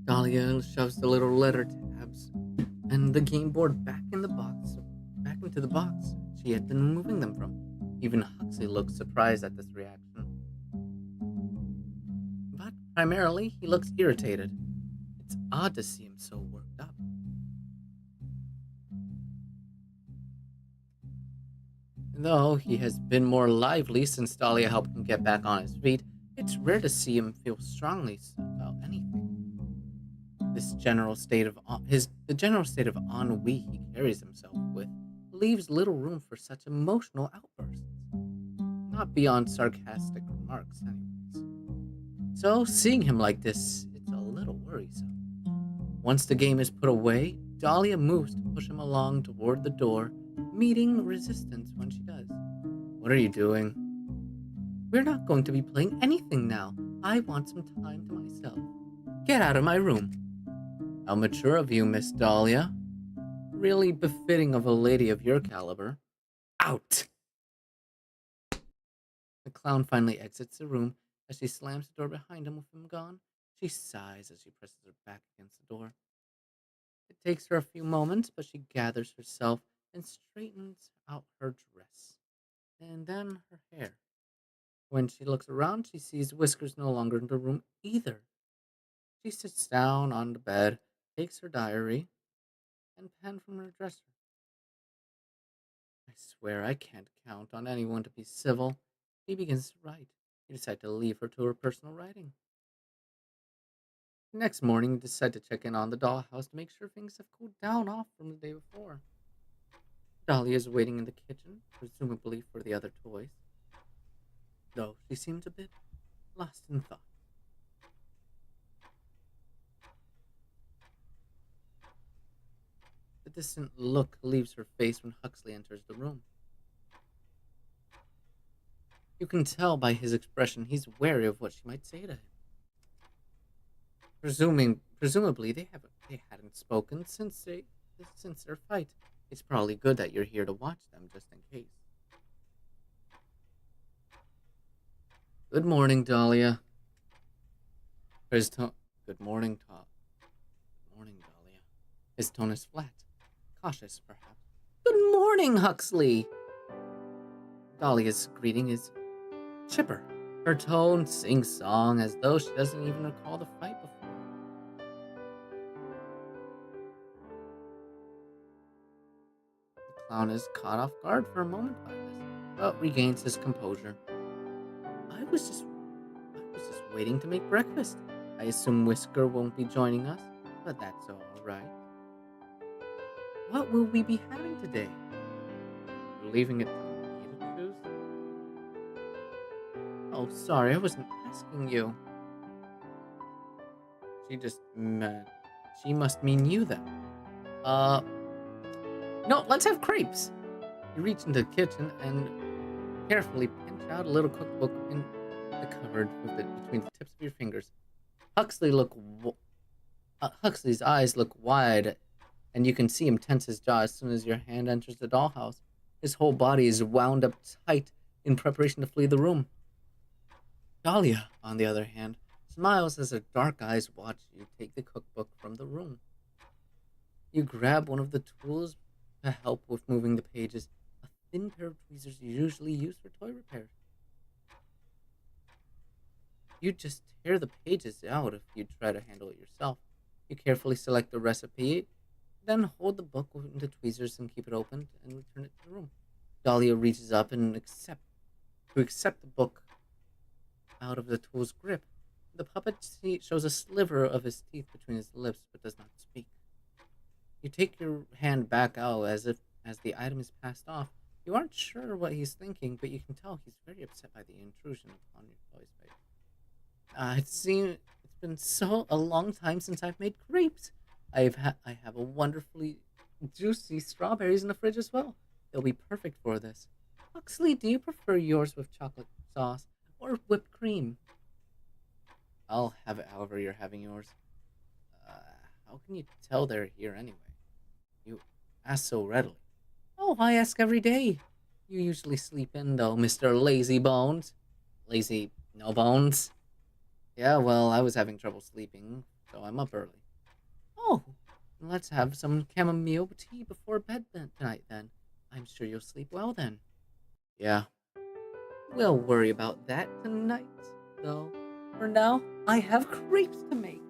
Dahlia shoves the little letter tabs and the game board back into the box she had been removing them from. Even Huxley looks surprised at this reaction. But primarily, he looks irritated. It's odd to see him so worked up. Though he has been more lively since Dahlia helped him get back on his feet, it's rare to see him feel strongly about anything. The general state of ennui he carries himself with leaves little room for such emotional outbursts. Not beyond sarcastic remarks, anyways. So, seeing him like this, it's a little worrisome. Once the game is put away, Dahlia moves to push him along toward the door, meeting resistance when she does. What are you doing? We're not going to be playing anything now. I want some time to myself. Get out of my room. How mature of you, Miss Dahlia. Really befitting of a lady of your caliber. Out! The clown finally exits the room. As she slams the door behind him with him gone, she sighs as she presses her back against the door. It takes her a few moments, but she gathers herself and straightens out her dress, and then her hair. When she looks around, she sees Whiskers no longer in the room either. She sits down on the bed, takes her diary and pen from her dresser. I swear I can't count on anyone to be civil. She begins to write. You decide to leave her to her personal writing. The next morning, you decide to check in on the dollhouse to make sure things have cooled down off from the day before. Dahlia is waiting in the kitchen, presumably for the other toys, though she seems a bit lost in thought. The distant look leaves her face when Huxley enters the room. You can tell by his expression he's wary of what she might say to him. Presumably they hadn't spoken since their fight. It's probably good that you're here to watch them, just in case. Good morning, Dahlia. Good morning, Good morning, Dahlia. His tone is flat, cautious, perhaps. Good morning, Huxley. Dahlia's greeting is chipper. Her tone sing-song, as though she doesn't even recall the fight before. The clown is caught off guard for a moment by this, but regains his composure. I was just waiting to make breakfast. I assume Whisker won't be joining us, but that's all right. What will we be having today? You're leaving it to me to choose? Oh, sorry, I wasn't asking you. She must mean you then. No, let's have crepes. You reach into the kitchen and carefully pinch out a little cookbook in the cupboard between the tips of your fingers. Huxley's eyes look wide, and you can see him tense his jaw as soon as your hand enters the dollhouse. His whole body is wound up tight in preparation to flee the room. Dahlia, on the other hand, smiles as her dark eyes watch you take the cookbook from the room. You grab one of the tools to help with moving the pages, a thin pair of tweezers you usually use for toy repairs. You just tear the pages out if you try to handle it yourself. You carefully select the recipe, then hold the book with the tweezers and keep it open and return it to the room. Dahlia reaches up and accept the book out of the tool's grip. The puppet shows a sliver of his teeth between his lips, but does not speak. You take your hand back out as the item is passed off. You aren't sure what he's thinking, but you can tell he's very upset by the intrusion upon your toy's face. It's been a long time since I've made crepes. I have a wonderfully juicy strawberries in the fridge as well. They'll be perfect for this. Huxley, do you prefer yours with chocolate sauce or whipped cream? I'll have it however you're having yours. How can you tell they're here anyway? You ask so readily. Oh, I ask every day. You usually sleep in, though, Mr. Lazy Bones. Lazy no bones? Yeah, well, I was having trouble sleeping, so I'm up early. Oh, let's have some chamomile tea before bed tonight, then. I'm sure you'll sleep well, then. Yeah. We'll worry about that tonight, though. For now, I have crepes to make.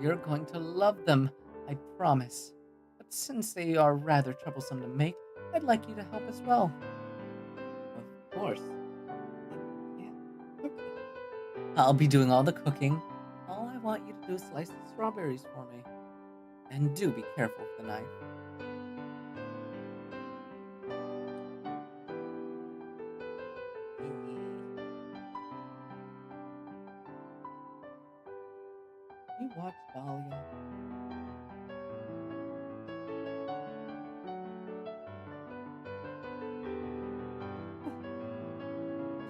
You're going to love them, I promise. But since they are rather troublesome to make, I'd like you to help as well. Of course. Yeah. I'll be doing all the cooking. All I want you to do is slice the strawberries for me. And do be careful with the knife. You watch Dahlia.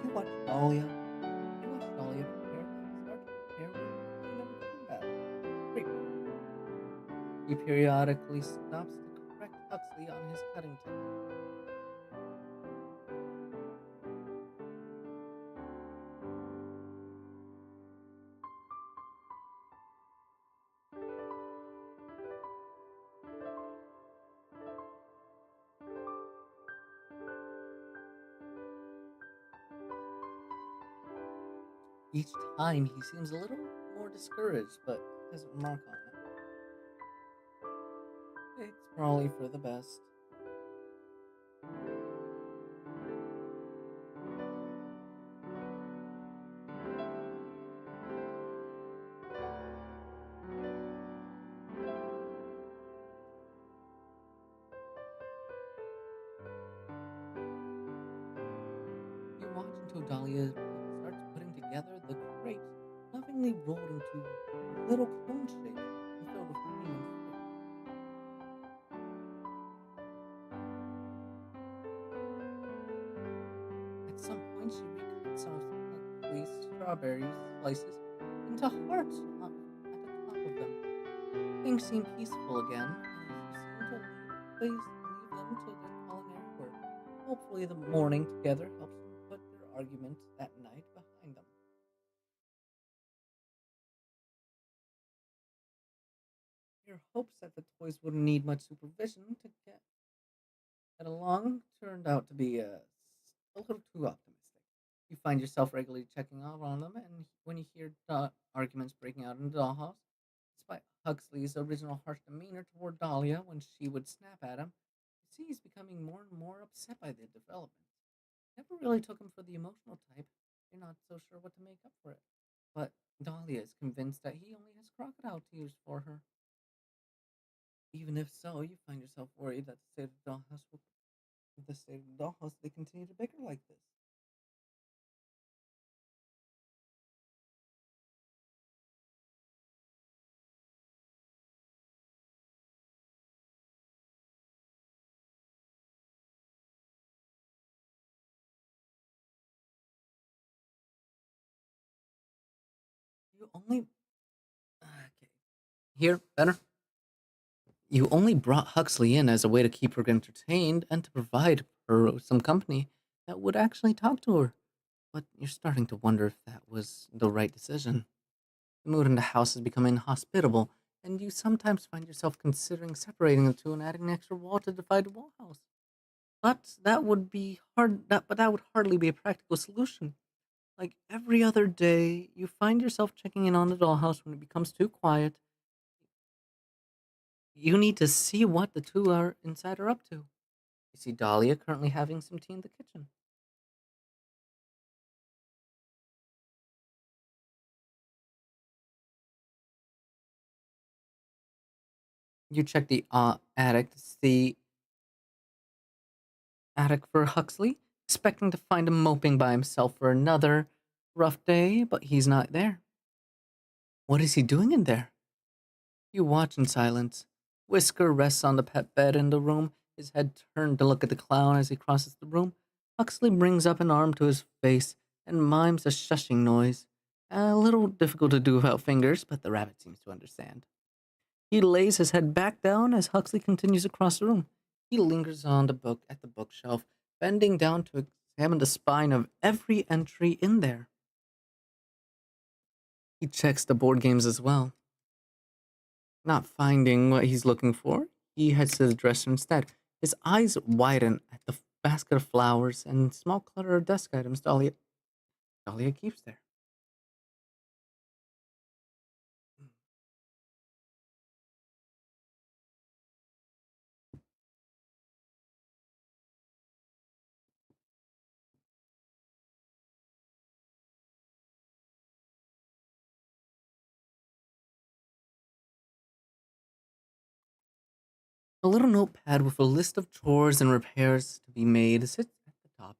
You watch Dahlia. He periodically stops to correct Huxley on his cutting technique. Each time he seems a little more discouraged, but doesn't remark on it. It's probably for the best. You watch until Dahlia starts putting together the crepes, lovingly rolled into little cone shapes and with cream and fruit. At some point, she recut some of Huxley's strawberry slices into hearts at the top of them. Things seem peaceful again, as you seem to leave them to their culinary work. Hopefully, the morning together helps them put their arguments that night behind them. Your hopes that the toys wouldn't need much supervision to get along turned out to be a little too optimistic. You find yourself regularly checking up on them, and when you hear arguments breaking out in the dollhouse, despite Huxley's original harsh demeanor toward Dahlia when she would snap at him, you see he's becoming more and more upset by the development. Never really took him for the emotional type. You're not so sure what to make up for it. But Dahlia is convinced that he only has crocodile tears for her. Even if so, you find yourself worried that the state of the dollhouse they continue to bicker like this. You only okay. Here, better. You only brought Huxley in as a way to keep her entertained and to provide her some company that would actually talk to her. But you're starting to wonder if that was the right decision. The mood in the house is becoming inhospitable, and you sometimes find yourself considering separating the two and adding an extra wall to divide the wall house. But that would be hard. That would hardly be a practical solution. Like every other day, you find yourself checking in on the dollhouse when it becomes too quiet. You need to see what the two are inside are up to. You see Dahlia currently having some tea in the kitchen. You check the attic to see attic for Huxley, expecting to find him moping by himself for another rough day, but he's not there. What is he doing in there? You watch in silence. Whisker rests on the pet bed in the room, his head turned to look at the clown as he crosses the room. Huxley brings up an arm to his face and mimes a shushing noise. A little difficult to do without fingers, but the rabbit seems to understand. He lays his head back down as Huxley continues across the room. He lingers on the book at the bookshelf, bending down to examine the spine of every entry in there. He checks the board games as well. Not finding what he's looking for, he heads to the dresser instead. His eyes widen at the basket of flowers and small clutter of desk items Dahlia keeps there. A little notepad with a list of chores and repairs to be made sits at the top.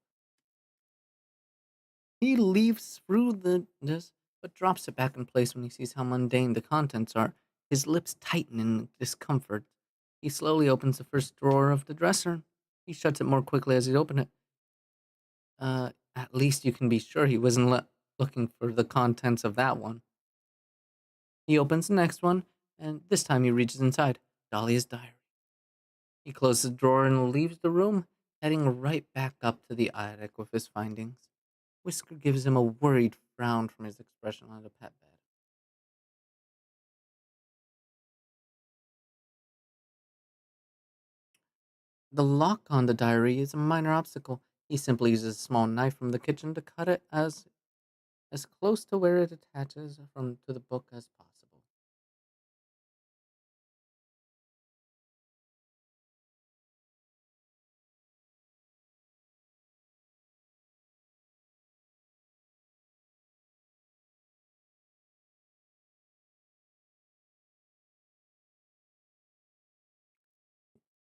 He leaves through this, but drops it back in place when he sees how mundane the contents are. His lips tighten in discomfort. He slowly opens the first drawer of the dresser. He shuts it more quickly as he opens it. At least you can be sure he wasn't looking for the contents of that one. He opens the next one, and this time he reaches inside. Dahlia's diary. He closes the drawer and leaves the room, heading right back up to the attic with his findings. Whisker gives him a worried frown from his expression on the pet bed. The lock on the diary is a minor obstacle. He simply uses a small knife from the kitchen to cut it as close to where it attaches from to the book as possible.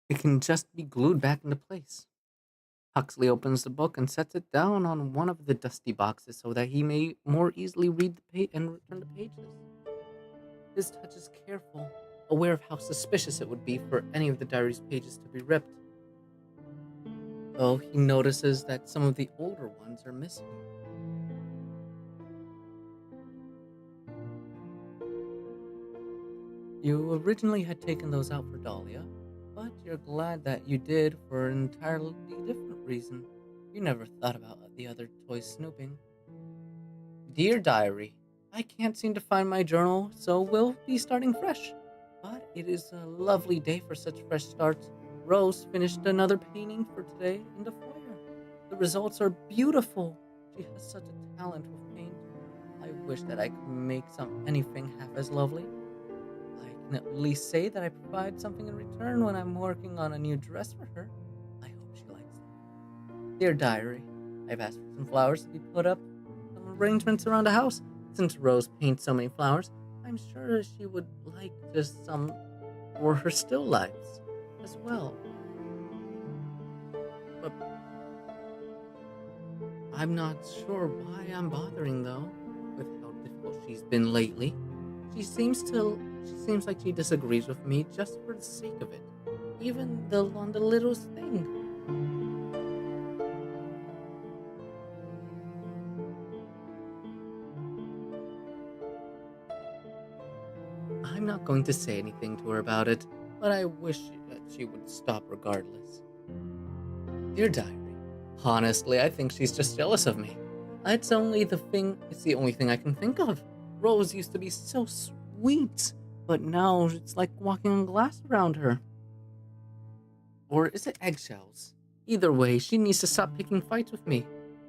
It can just be glued back into place. Huxley opens the book and sets it down on one of the dusty boxes so that he may more easily read the page and return the pages. His touch is careful, aware of how suspicious it would be for any of the diary's pages to be ripped. Though he notices that some of the older ones are missing. You originally had taken those out for Dahlia, but you're glad that you did for an entirely different reason. You never thought about the other toys snooping. Dear Diary, I can't seem to find my journal, so we'll be starting fresh. But it is a lovely day for such fresh starts. Rose finished another painting for today in the foyer. The results are beautiful. She has such a talent with paint. I wish that I could make anything half as lovely. I can at least say that I provide something in return when I'm working on a new dress for her. I hope she likes it. Dear Diary, I've asked for some flowers to be put up, some arrangements around the house. Since Rose paints so many flowers, I'm sure she would like just some for her still lifes as well. But I'm not sure why I'm bothering though, with how difficult she's been lately. She seems like she disagrees with me just for the sake of it, even on the littlest thing. I'm not going to say anything to her about it, but I wish that she would stop regardless. Dear Diary, honestly, I think she's just jealous of me. It's the only thing I can think of. Rose used to be so sweet, but now it's like walking on glass around her. Or is it eggshells? Either way, she needs to stop picking fights with me.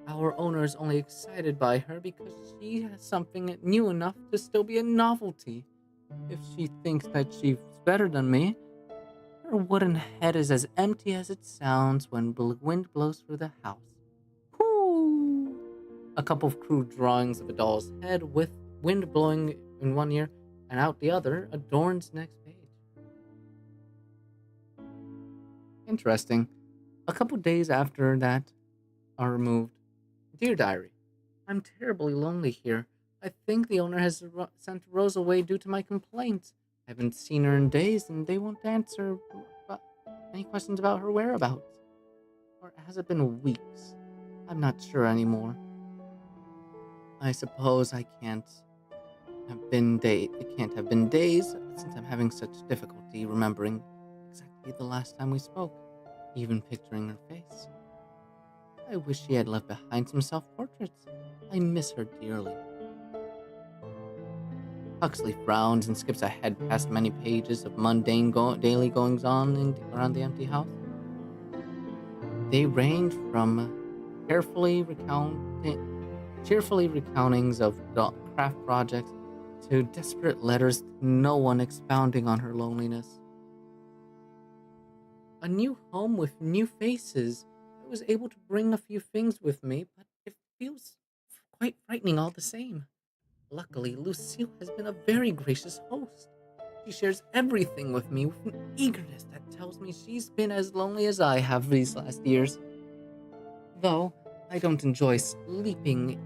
Our owner is only excited by her because she has something new enough to still be a novelty. If she thinks that she's better than me, her wooden head is as empty as it sounds when wind blows through the house. Whoo! A couple of crude drawings of a doll's head with wind blowing in one ear and out the other adorns next page. Interesting. A couple days after that are removed. Dear Diary, I'm terribly lonely here. I think the owner has sent Rose away due to my complaints. I haven't seen her in days, and they won't answer any questions about her whereabouts. Or has it been weeks? I'm not sure anymore. I suppose it can't have been days since I'm having such difficulty remembering exactly the last time we spoke, even picturing her face. I wish she had left behind some self-portraits. I miss her dearly. Huxley frowns and skips ahead past many pages of mundane daily goings-on around the empty house. They range from cheerfully recountings of craft projects to desperate letters to no one expounding on her loneliness. A new home with new faces. I was able to bring a few things with me, but it feels quite frightening all the same. Luckily, Lucille has been a very gracious host. She shares everything with me with an eagerness that tells me she's been as lonely as I have these last years. Though I don't enjoy sleeping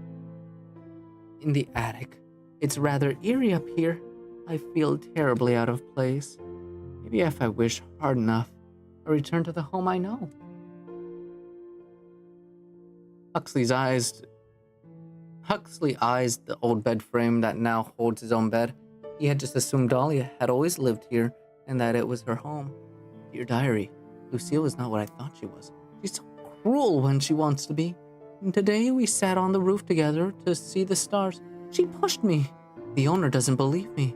in the attic. It's rather eerie up here. I feel terribly out of place. Maybe if I wish hard enough, I'll return to the home I know. Huxley eyes the old bed frame that now holds his own bed. He had just assumed Dahlia had always lived here and that it was her home. Dear Diary, Lucille is not what I thought she was. She's so cruel when she wants to be. And today we sat on the roof together to see the stars. She pushed me. The owner doesn't believe me.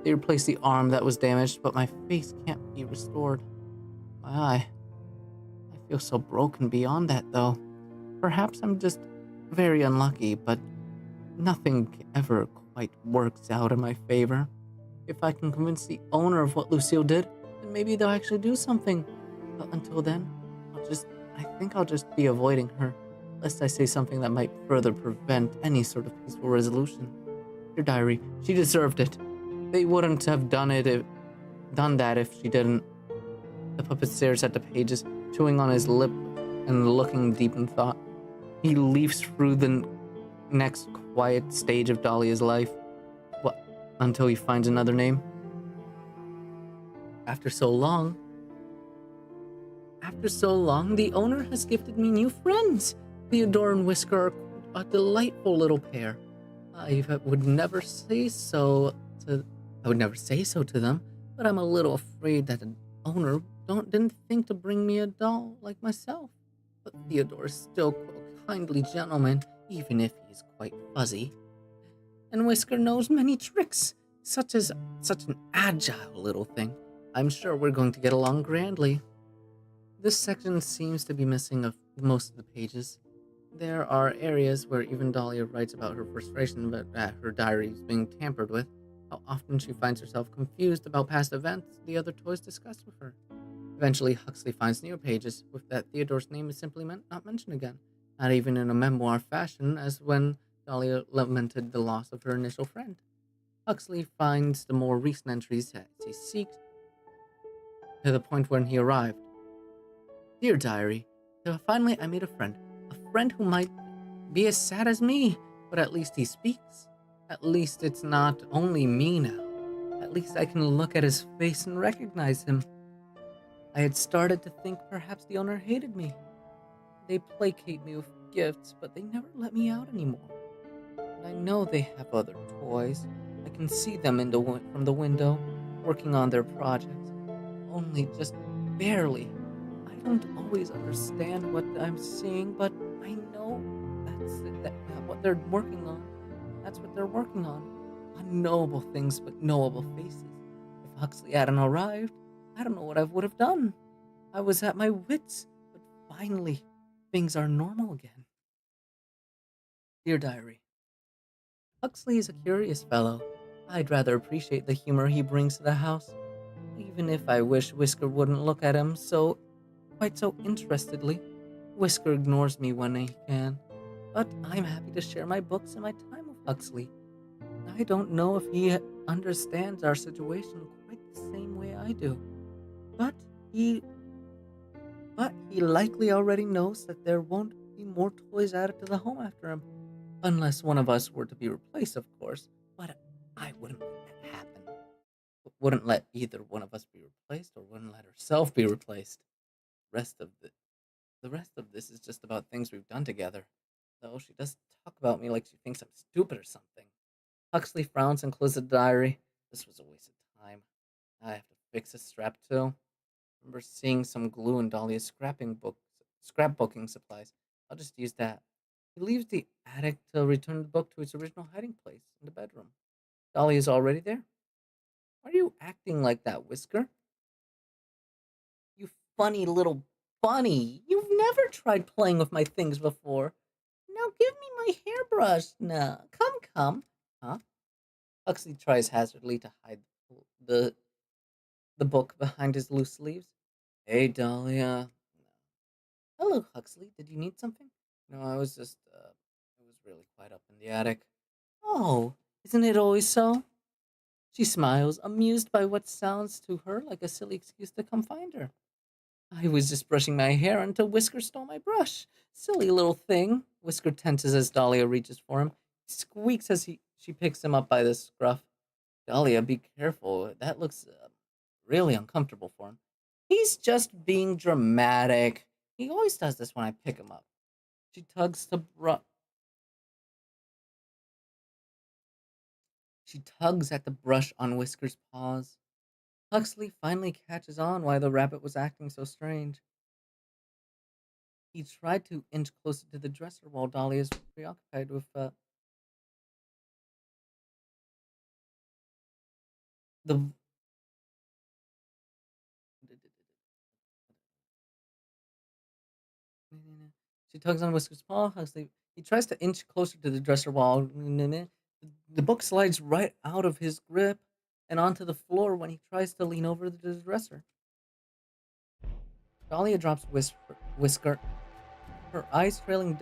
They replaced the arm that was damaged, but my face can't be restored. My eye. I feel so broken beyond that, though. Perhaps I'm just very unlucky, but nothing ever quite works out in my favor. If I can convince the owner of what Lucille did, then maybe they'll actually do something. But until then, I think I'll just be avoiding her, lest I say something that might further prevent any sort of peaceful resolution. Dear Diary, she deserved it. They wouldn't have done that if she didn't. The puppet stares at the pages, chewing on his lip and looking deep in thought. He leaps through the next quiet stage of Dahlia's life. Until he finds another name? After so long, the owner has gifted me new friends. Theodore and Whisker are a delightful little pair. I would never say so to them, but I'm a little afraid that an owner didn't think to bring me a doll like myself. But Theodore is still a kindly gentleman, even if he is quite fuzzy. And Whisker knows many tricks, such an agile little thing. I'm sure we're going to get along grandly. This section seems to be missing most of the pages. There are areas where even Dahlia writes about her frustration at her diaries being tampered with, how often she finds herself confused about past events the other toys discuss with her. Eventually, Huxley finds new pages with that Theodore's name is simply not mentioned again, not even in a memoir fashion as when Dahlia lamented the loss of her initial friend. Huxley finds the more recent entries as he seeks to the point when he arrived. Dear Diary, finally I made a friend who might be as sad as me, but at least he speaks. At least it's not only me now. At least I can look at his face and recognize him. I had started to think perhaps the owner hated me. They placate me with gifts, but they never let me out anymore. And I know they have other toys. I can see them from the window, working on their projects. Only just barely. I don't always understand what I'm seeing, but I know what they're working on. That's what they're working on. Unknowable things, but knowable faces. If Huxley hadn't arrived, I don't know what I would have done. I was at my wits, but finally, things are normal again. Dear Diary, Huxley is a curious fellow. I'd rather appreciate the humor he brings to the house, even if I wish Whisker wouldn't look at him quite so interestedly. Whisker ignores me when he can, but I'm happy to share my books and my time with Huxley. I don't know if he understands our situation quite the same way I do, but he likely already knows that there won't be more toys added to the home after him, unless one of us were to be replaced, of course, but I wouldn't let that happen. Wouldn't let either one of us be replaced, or wouldn't let herself be replaced. The rest of this is just about things we've done together, though she does talk about me like she thinks I'm stupid or something. Huxley frowns and closes the diary. This was a waste of time. I have to fix this strap too. Remember seeing some glue in Dahlia's scrapbooking supplies. I'll just use that. He leaves the attic to return the book to its original hiding place in the bedroom. Dahlia's already there. Why are you acting like that, Whisker? You funny little bunny. You've never tried playing with my things before. Now give me my hairbrush. Nah, come. Huh? Huxley tries hazardly to hide the book behind his loose sleeves. Hey, Dahlia. Hello, Huxley. Did you need something? No, I was just, it was really quiet up in the attic. Oh, isn't it always so? She smiles, amused by what sounds to her like a silly excuse to come find her. I was just brushing my hair until Whisker stole my brush. Silly little thing. Whisker tenses as Dahlia reaches for him. He squeaks as she picks him up by the scruff. Dahlia, be careful. That looks really uncomfortable for him. He's just being dramatic. He always does this when I pick him up. She tugs at the brush on Whisker's paws. Huxley finally catches on why the rabbit was acting so strange. He tried to inch closer to the dresser while Dahlia is preoccupied with the... She tugs on Whisker's paw. Huxley... He tries to inch closer to the dresser while... The book slides right out of his grip and onto the floor when he tries to lean over the dresser. Dahlia drops Whisker, her eyes trailing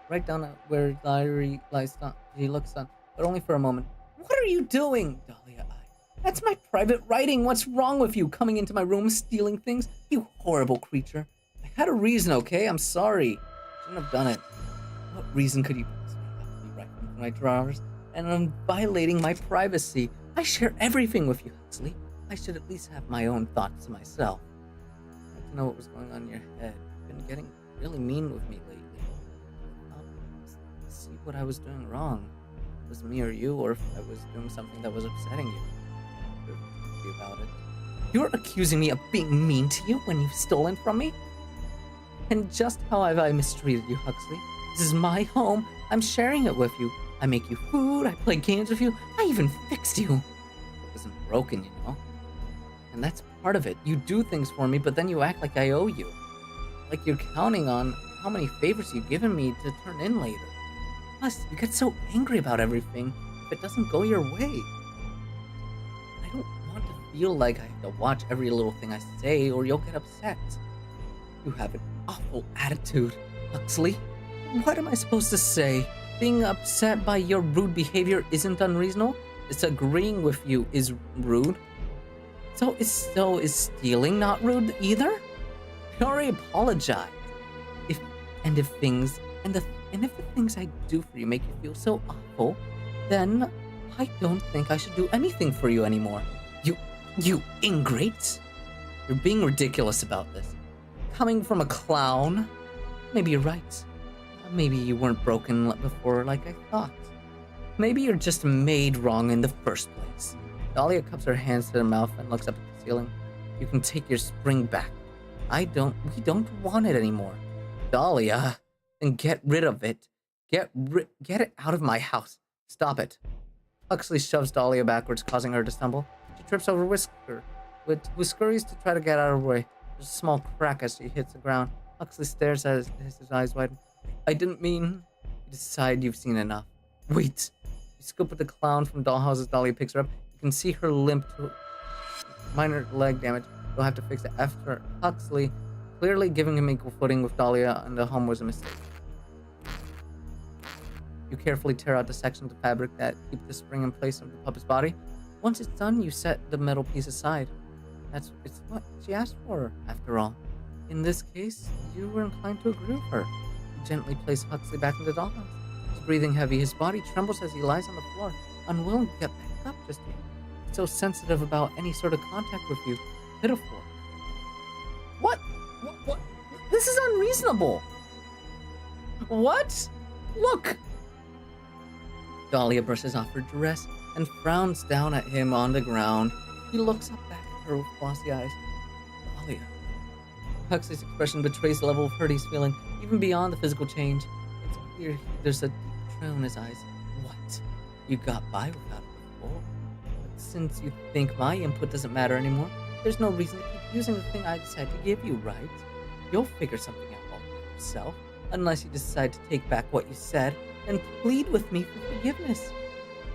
right down at where Diary lies down. She looks down, but only for a moment. What are you doing? Dahlia eyes. That's my private writing. What's wrong with you? Coming into my room, stealing things? You horrible creature. I had a reason, okay? I'm sorry. Shouldn't have done it. What reason could you possibly have to be writing from my drawers? And I'm violating my privacy. I share everything with you, Huxley. I should at least have my own thoughts to myself. I'd like to know what was going on in your head. You've been getting really mean with me lately. I thought to see what I was doing wrong. If it was me or you, or if I was doing something that was upsetting you. I could talk to you about it. You're accusing me of being mean to you when you've stolen from me? And just how have I mistreated you, Huxley? This is my home. I'm sharing it with you. I make you food. I play games with you. I even fixed you. It wasn't broken, you know. And that's part of it. You do things for me, but then you act like I owe you. Like you're counting on how many favors you've given me to turn in later. Plus, you get so angry about everything if it doesn't go your way. I don't want to feel like I have to watch every little thing I say or you'll get upset. You have an awful attitude, Huxley. What am I supposed to say? Being upset by your rude behavior isn't unreasonable? Disagreeing with you is rude? So is stealing not rude either? I already apologized. If the things I do for you make you feel so awful, then I don't think I should do anything for you anymore. You ingrate? You're being ridiculous about this. Coming from a clown? Maybe you're right. Maybe you weren't broken before like I thought. Maybe you're just made wrong in the first place. Dahlia cups her hands to her mouth and looks up at the ceiling. You can take your spring back. We don't want it anymore. Dahlia, then get rid of it. Get it out of my house. Stop it. Huxley shoves Dahlia backwards, causing her to stumble. She trips over Whisker, who scurries to try to get out of her way. There's a small crack as she hits the ground. Huxley stares at his eyes widen. I didn't mean... You decide you've seen enough. Wait. You scoop at the clown from Dollhouse as Dahlia picks her up. You can see her limp to minor leg damage. You'll have to fix it after Huxley, clearly giving him equal footing with Dahlia, and the home was a mistake. You carefully tear out the sections of fabric that keep the spring in place of the puppet's body. Once it's done, you set the metal piece aside. It's what she asked for, after all. In this case, you were inclined to agree with her. You gently place Huxley back into the dollhouse. He's breathing heavy. His body trembles as he lies on the floor, unwilling to get back up just yet. He's so sensitive about any sort of contact with you. Pitiful. What? This is unreasonable. What? Look! Dahlia brushes off her dress and frowns down at him on the ground. He looks up back at her with glossy eyes. Dahlia. Huxley's expression betrays the level of hurt he's feeling, even beyond the physical change. It's clear there's a deep trail in his eyes. What? You got by without it before. But since you think my input doesn't matter anymore, there's no reason to keep using the thing I decided to give you, right? You'll figure something out all by yourself, unless you decide to take back what you said and plead with me for forgiveness.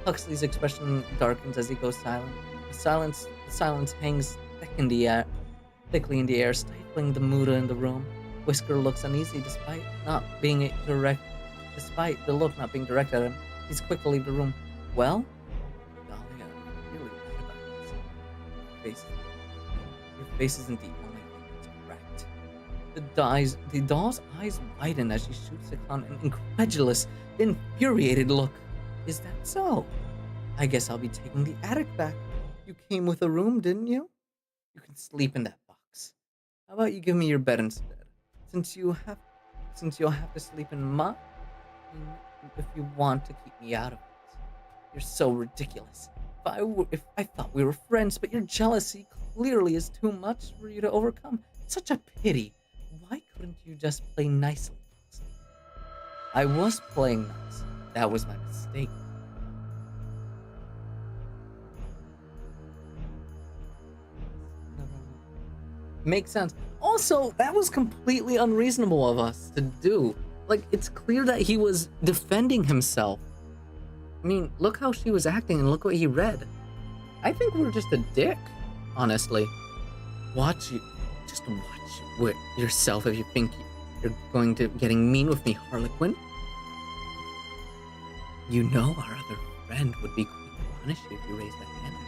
Huxley's expression darkens as he goes silent. The silence hangs thickly in the air, stifling the mood in the room. Whisker looks uneasy despite the look not being directed at him. He's quick to leave the room. Well? Dahlia, you're really bad about this. Your face isn't the only thing that's correct. The doll's eyes widen as she shoots the clown an incredulous, infuriated look. Is that so? I guess I'll be taking the attic back. You came with a room, didn't you? You can sleep in that box. How about you give me your bed instead? Since you'll have to sleep in mine if you want to keep me out of it. You're so ridiculous. If I thought we were friends, but your jealousy clearly is too much for you to overcome. Such a pity. Why couldn't you just play nicely? I was playing nice. That was my mistake. Makes sense. Also, that was completely unreasonable of us to do. Like, it's clear that he was defending himself. I mean, look how she was acting and look what he read. I think we're just a dick, honestly. Just watch yourself if you think you're getting mean with me, Harlequin. You know our other friend would be quick to punish you if you raised that hand at me.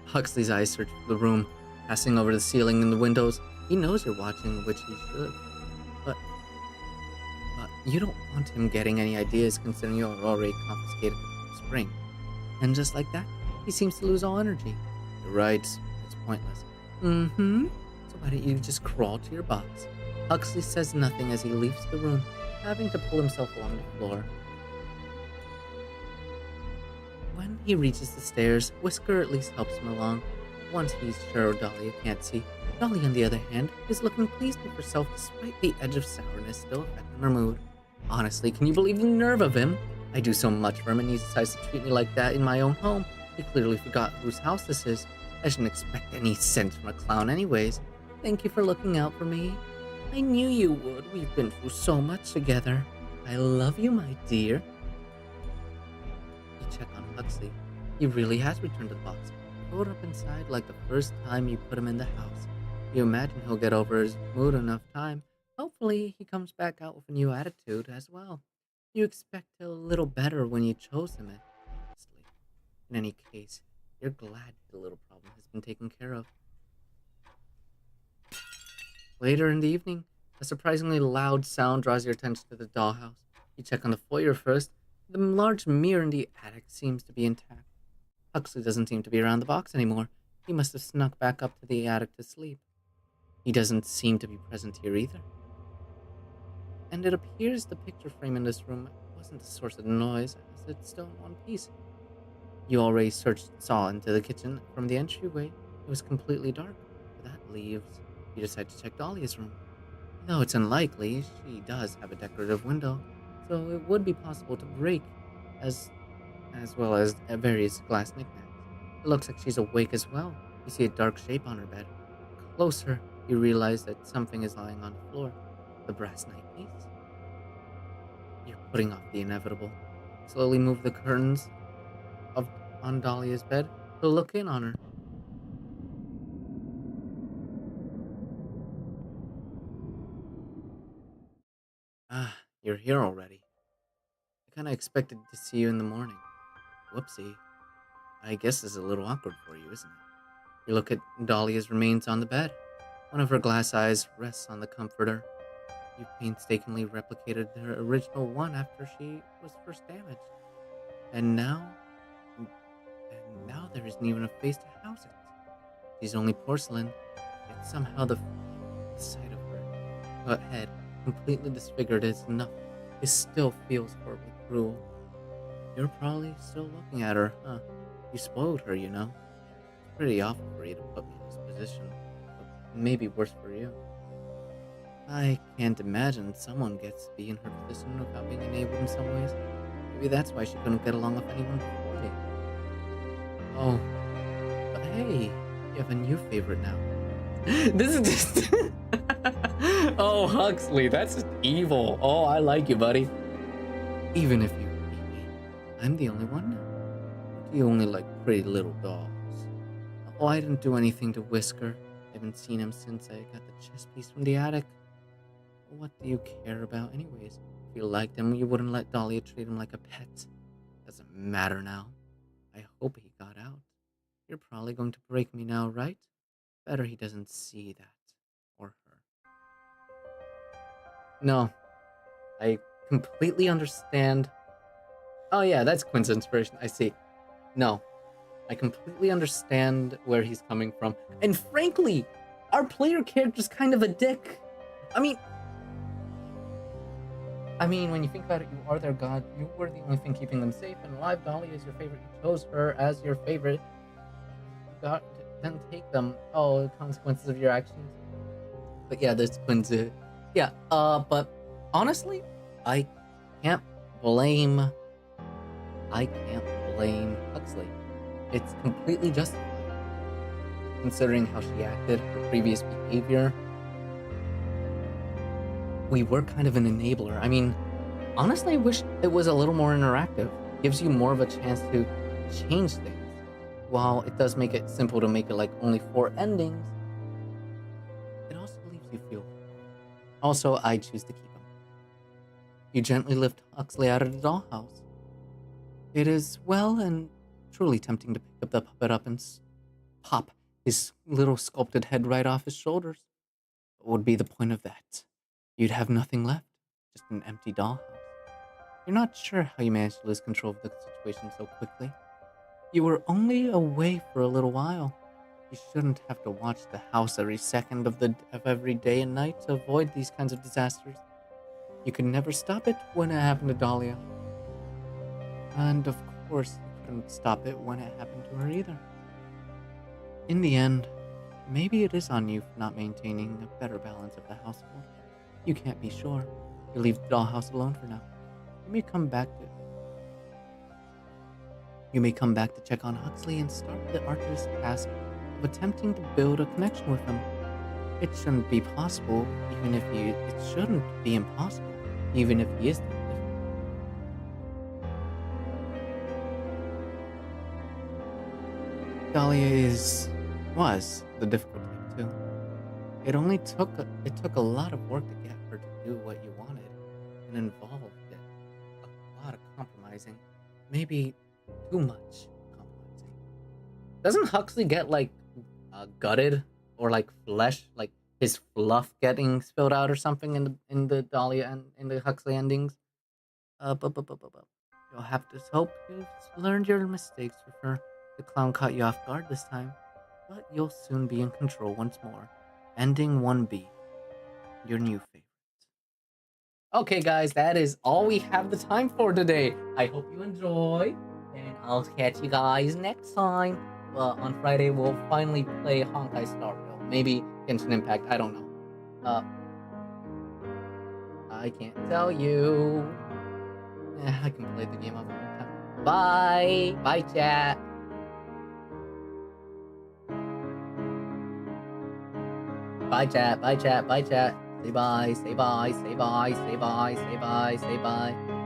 Huxley's eyes search the room, passing over the ceiling and the windows. He knows you're watching, which he should. But you don't want him getting any ideas considering you already confiscated the spring. And just like that, he seems to lose all energy. You're right, it's pointless. Mm-hmm. So why don't you just crawl to your box? Huxley says nothing as he leaves the room, having to pull himself along the floor. When he reaches the stairs, Whisker at least helps him along, once he's sure Dahlia can't see. Dolly, on the other hand, is looking pleased with herself despite the edge of sourness still affecting her mood. Honestly, can you believe the nerve of him? I do so much for him and he decides to treat me like that in my own home. He clearly forgot whose house this is. I shouldn't expect any sense from a clown anyways. Thank you for looking out for me. I knew you would. We've been through so much together. I love you, my dear. You check on Huxley. He really has returned to the box. Pulled up inside like the first time you put him in the house. You imagine he'll get over his mood enough time. Hopefully, he comes back out with a new attitude as well. You expect a little better when you chose him, honestly. In any case, you're glad the little problem has been taken care of. Later in the evening, a surprisingly loud sound draws your attention to the dollhouse. You check on the foyer first. The large mirror in the attic seems to be intact. Huxley doesn't seem to be around the box anymore. He must have snuck back up to the attic to sleep. He doesn't seem to be present here either. And it appears the picture frame in this room wasn't the source of the noise, as it's still in one piece. You already saw into the kitchen from the entryway. It was completely dark. That leaves you decide to check Dahlia's room. Though it's unlikely, she does have a decorative window, so it would be possible to break, as well as various glass knickknacks. It looks like she's awake as well. You see a dark shape on her bed. Closer, you realize that something is lying on the floor. The brass night piece. You're putting off the inevitable. Slowly move the curtains on Dahlia's bed to look in on her. Ah, you're here already. I kinda expected to see you in the morning. Whoopsie. I guess this is a little awkward for you, isn't it? You look at Dahlia's remains on the bed. One of her glass eyes rests on the comforter. You painstakingly replicated her original one after she was first damaged. And now there isn't even a face to house it. She's only porcelain, yet somehow the sight of her head, completely disfigured is enough. It still feels horribly cruel. You're probably still looking at her, huh? You spoiled her, you know. It's pretty awful for you to put me in this position, but maybe worse for you. I can't imagine someone gets to be in her position without being enabled in some ways. Maybe that's why she couldn't get along with anyone before me. Oh, but hey, you have a new favorite now. This is just... Oh, Huxley, that's just evil. Oh, I like you, buddy. Even if you hate me, I'm the only one now. Or do you only like pretty little dolls? Oh, I didn't do anything to Whisker. I haven't seen him since I got the chess piece from the attic. What do you care about anyways? If you liked him, you wouldn't let Dahlia treat him like a pet. Doesn't matter now. I hope he got out. You're probably going to break me now, right? Better he doesn't see that. Or her. No. I completely understand. Oh yeah, that's Quinn's inspiration. I see. No. I completely understand where he's coming from. And frankly, our player character's kind of a dick. I mean, when you think about it, you are their god. You were the only thing keeping them safe and alive. Dahlia is your favorite. You chose her as your favorite. You got to then take them. Oh, the consequences of your actions. But yeah, there's Quinn's. Yeah, but honestly, I can't blame Huxley. It's completely justified, considering how she acted, her previous behavior. We were kind of an enabler. I mean, honestly, I wish it was a little more interactive. Gives you more of a chance to change things. While it does make it simple to make it like only 4 endings, it also leaves you feel. Also, I choose to keep him. You gently lift Huxley out of the dollhouse. It is well and truly tempting to pick up the puppet up and pop his little sculpted head right off his shoulders. What would be the point of that? You'd have nothing left, just an empty dollhouse. You're not sure how you managed to lose control of the situation so quickly. You were only away for a little while. You shouldn't have to watch the house every second of every day and night to avoid these kinds of disasters. You could never stop it when it happened to Dahlia. And of course, you couldn't stop it when it happened to her either. In the end, maybe it is on you for not maintaining a better balance of the household. You can't be sure. You leave the dollhouse alone for now. You may come back to check on Huxley and start the arduous task of attempting to build a connection with him. It shouldn't be possible, it shouldn't be impossible, even if he is the different. Dahlia was the difficult type too. It took a lot of work to get her to do what you wanted, and involved a lot of compromising, maybe too much compromising. Doesn't Huxley get like gutted or like flesh, like his fluff getting spilled out or something in the Dahlia and in the Huxley endings? You'll have to hope you've learned your mistakes with her. The clown caught you off guard this time, but you'll soon be in control once more. Ending 1B, your new favorite. Okay, guys, that is all we have the time for today. I hope you enjoy, and I'll catch you guys next time. On Friday, we'll finally play Honkai Star Rail. Maybe Genshin Impact, I don't know. I can't tell you. I can play the game on my own time. Bye! Bye, chat! Bye, chat, bye, chat, bye, chat. Say bye, say bye, say bye, say bye, say bye, say bye.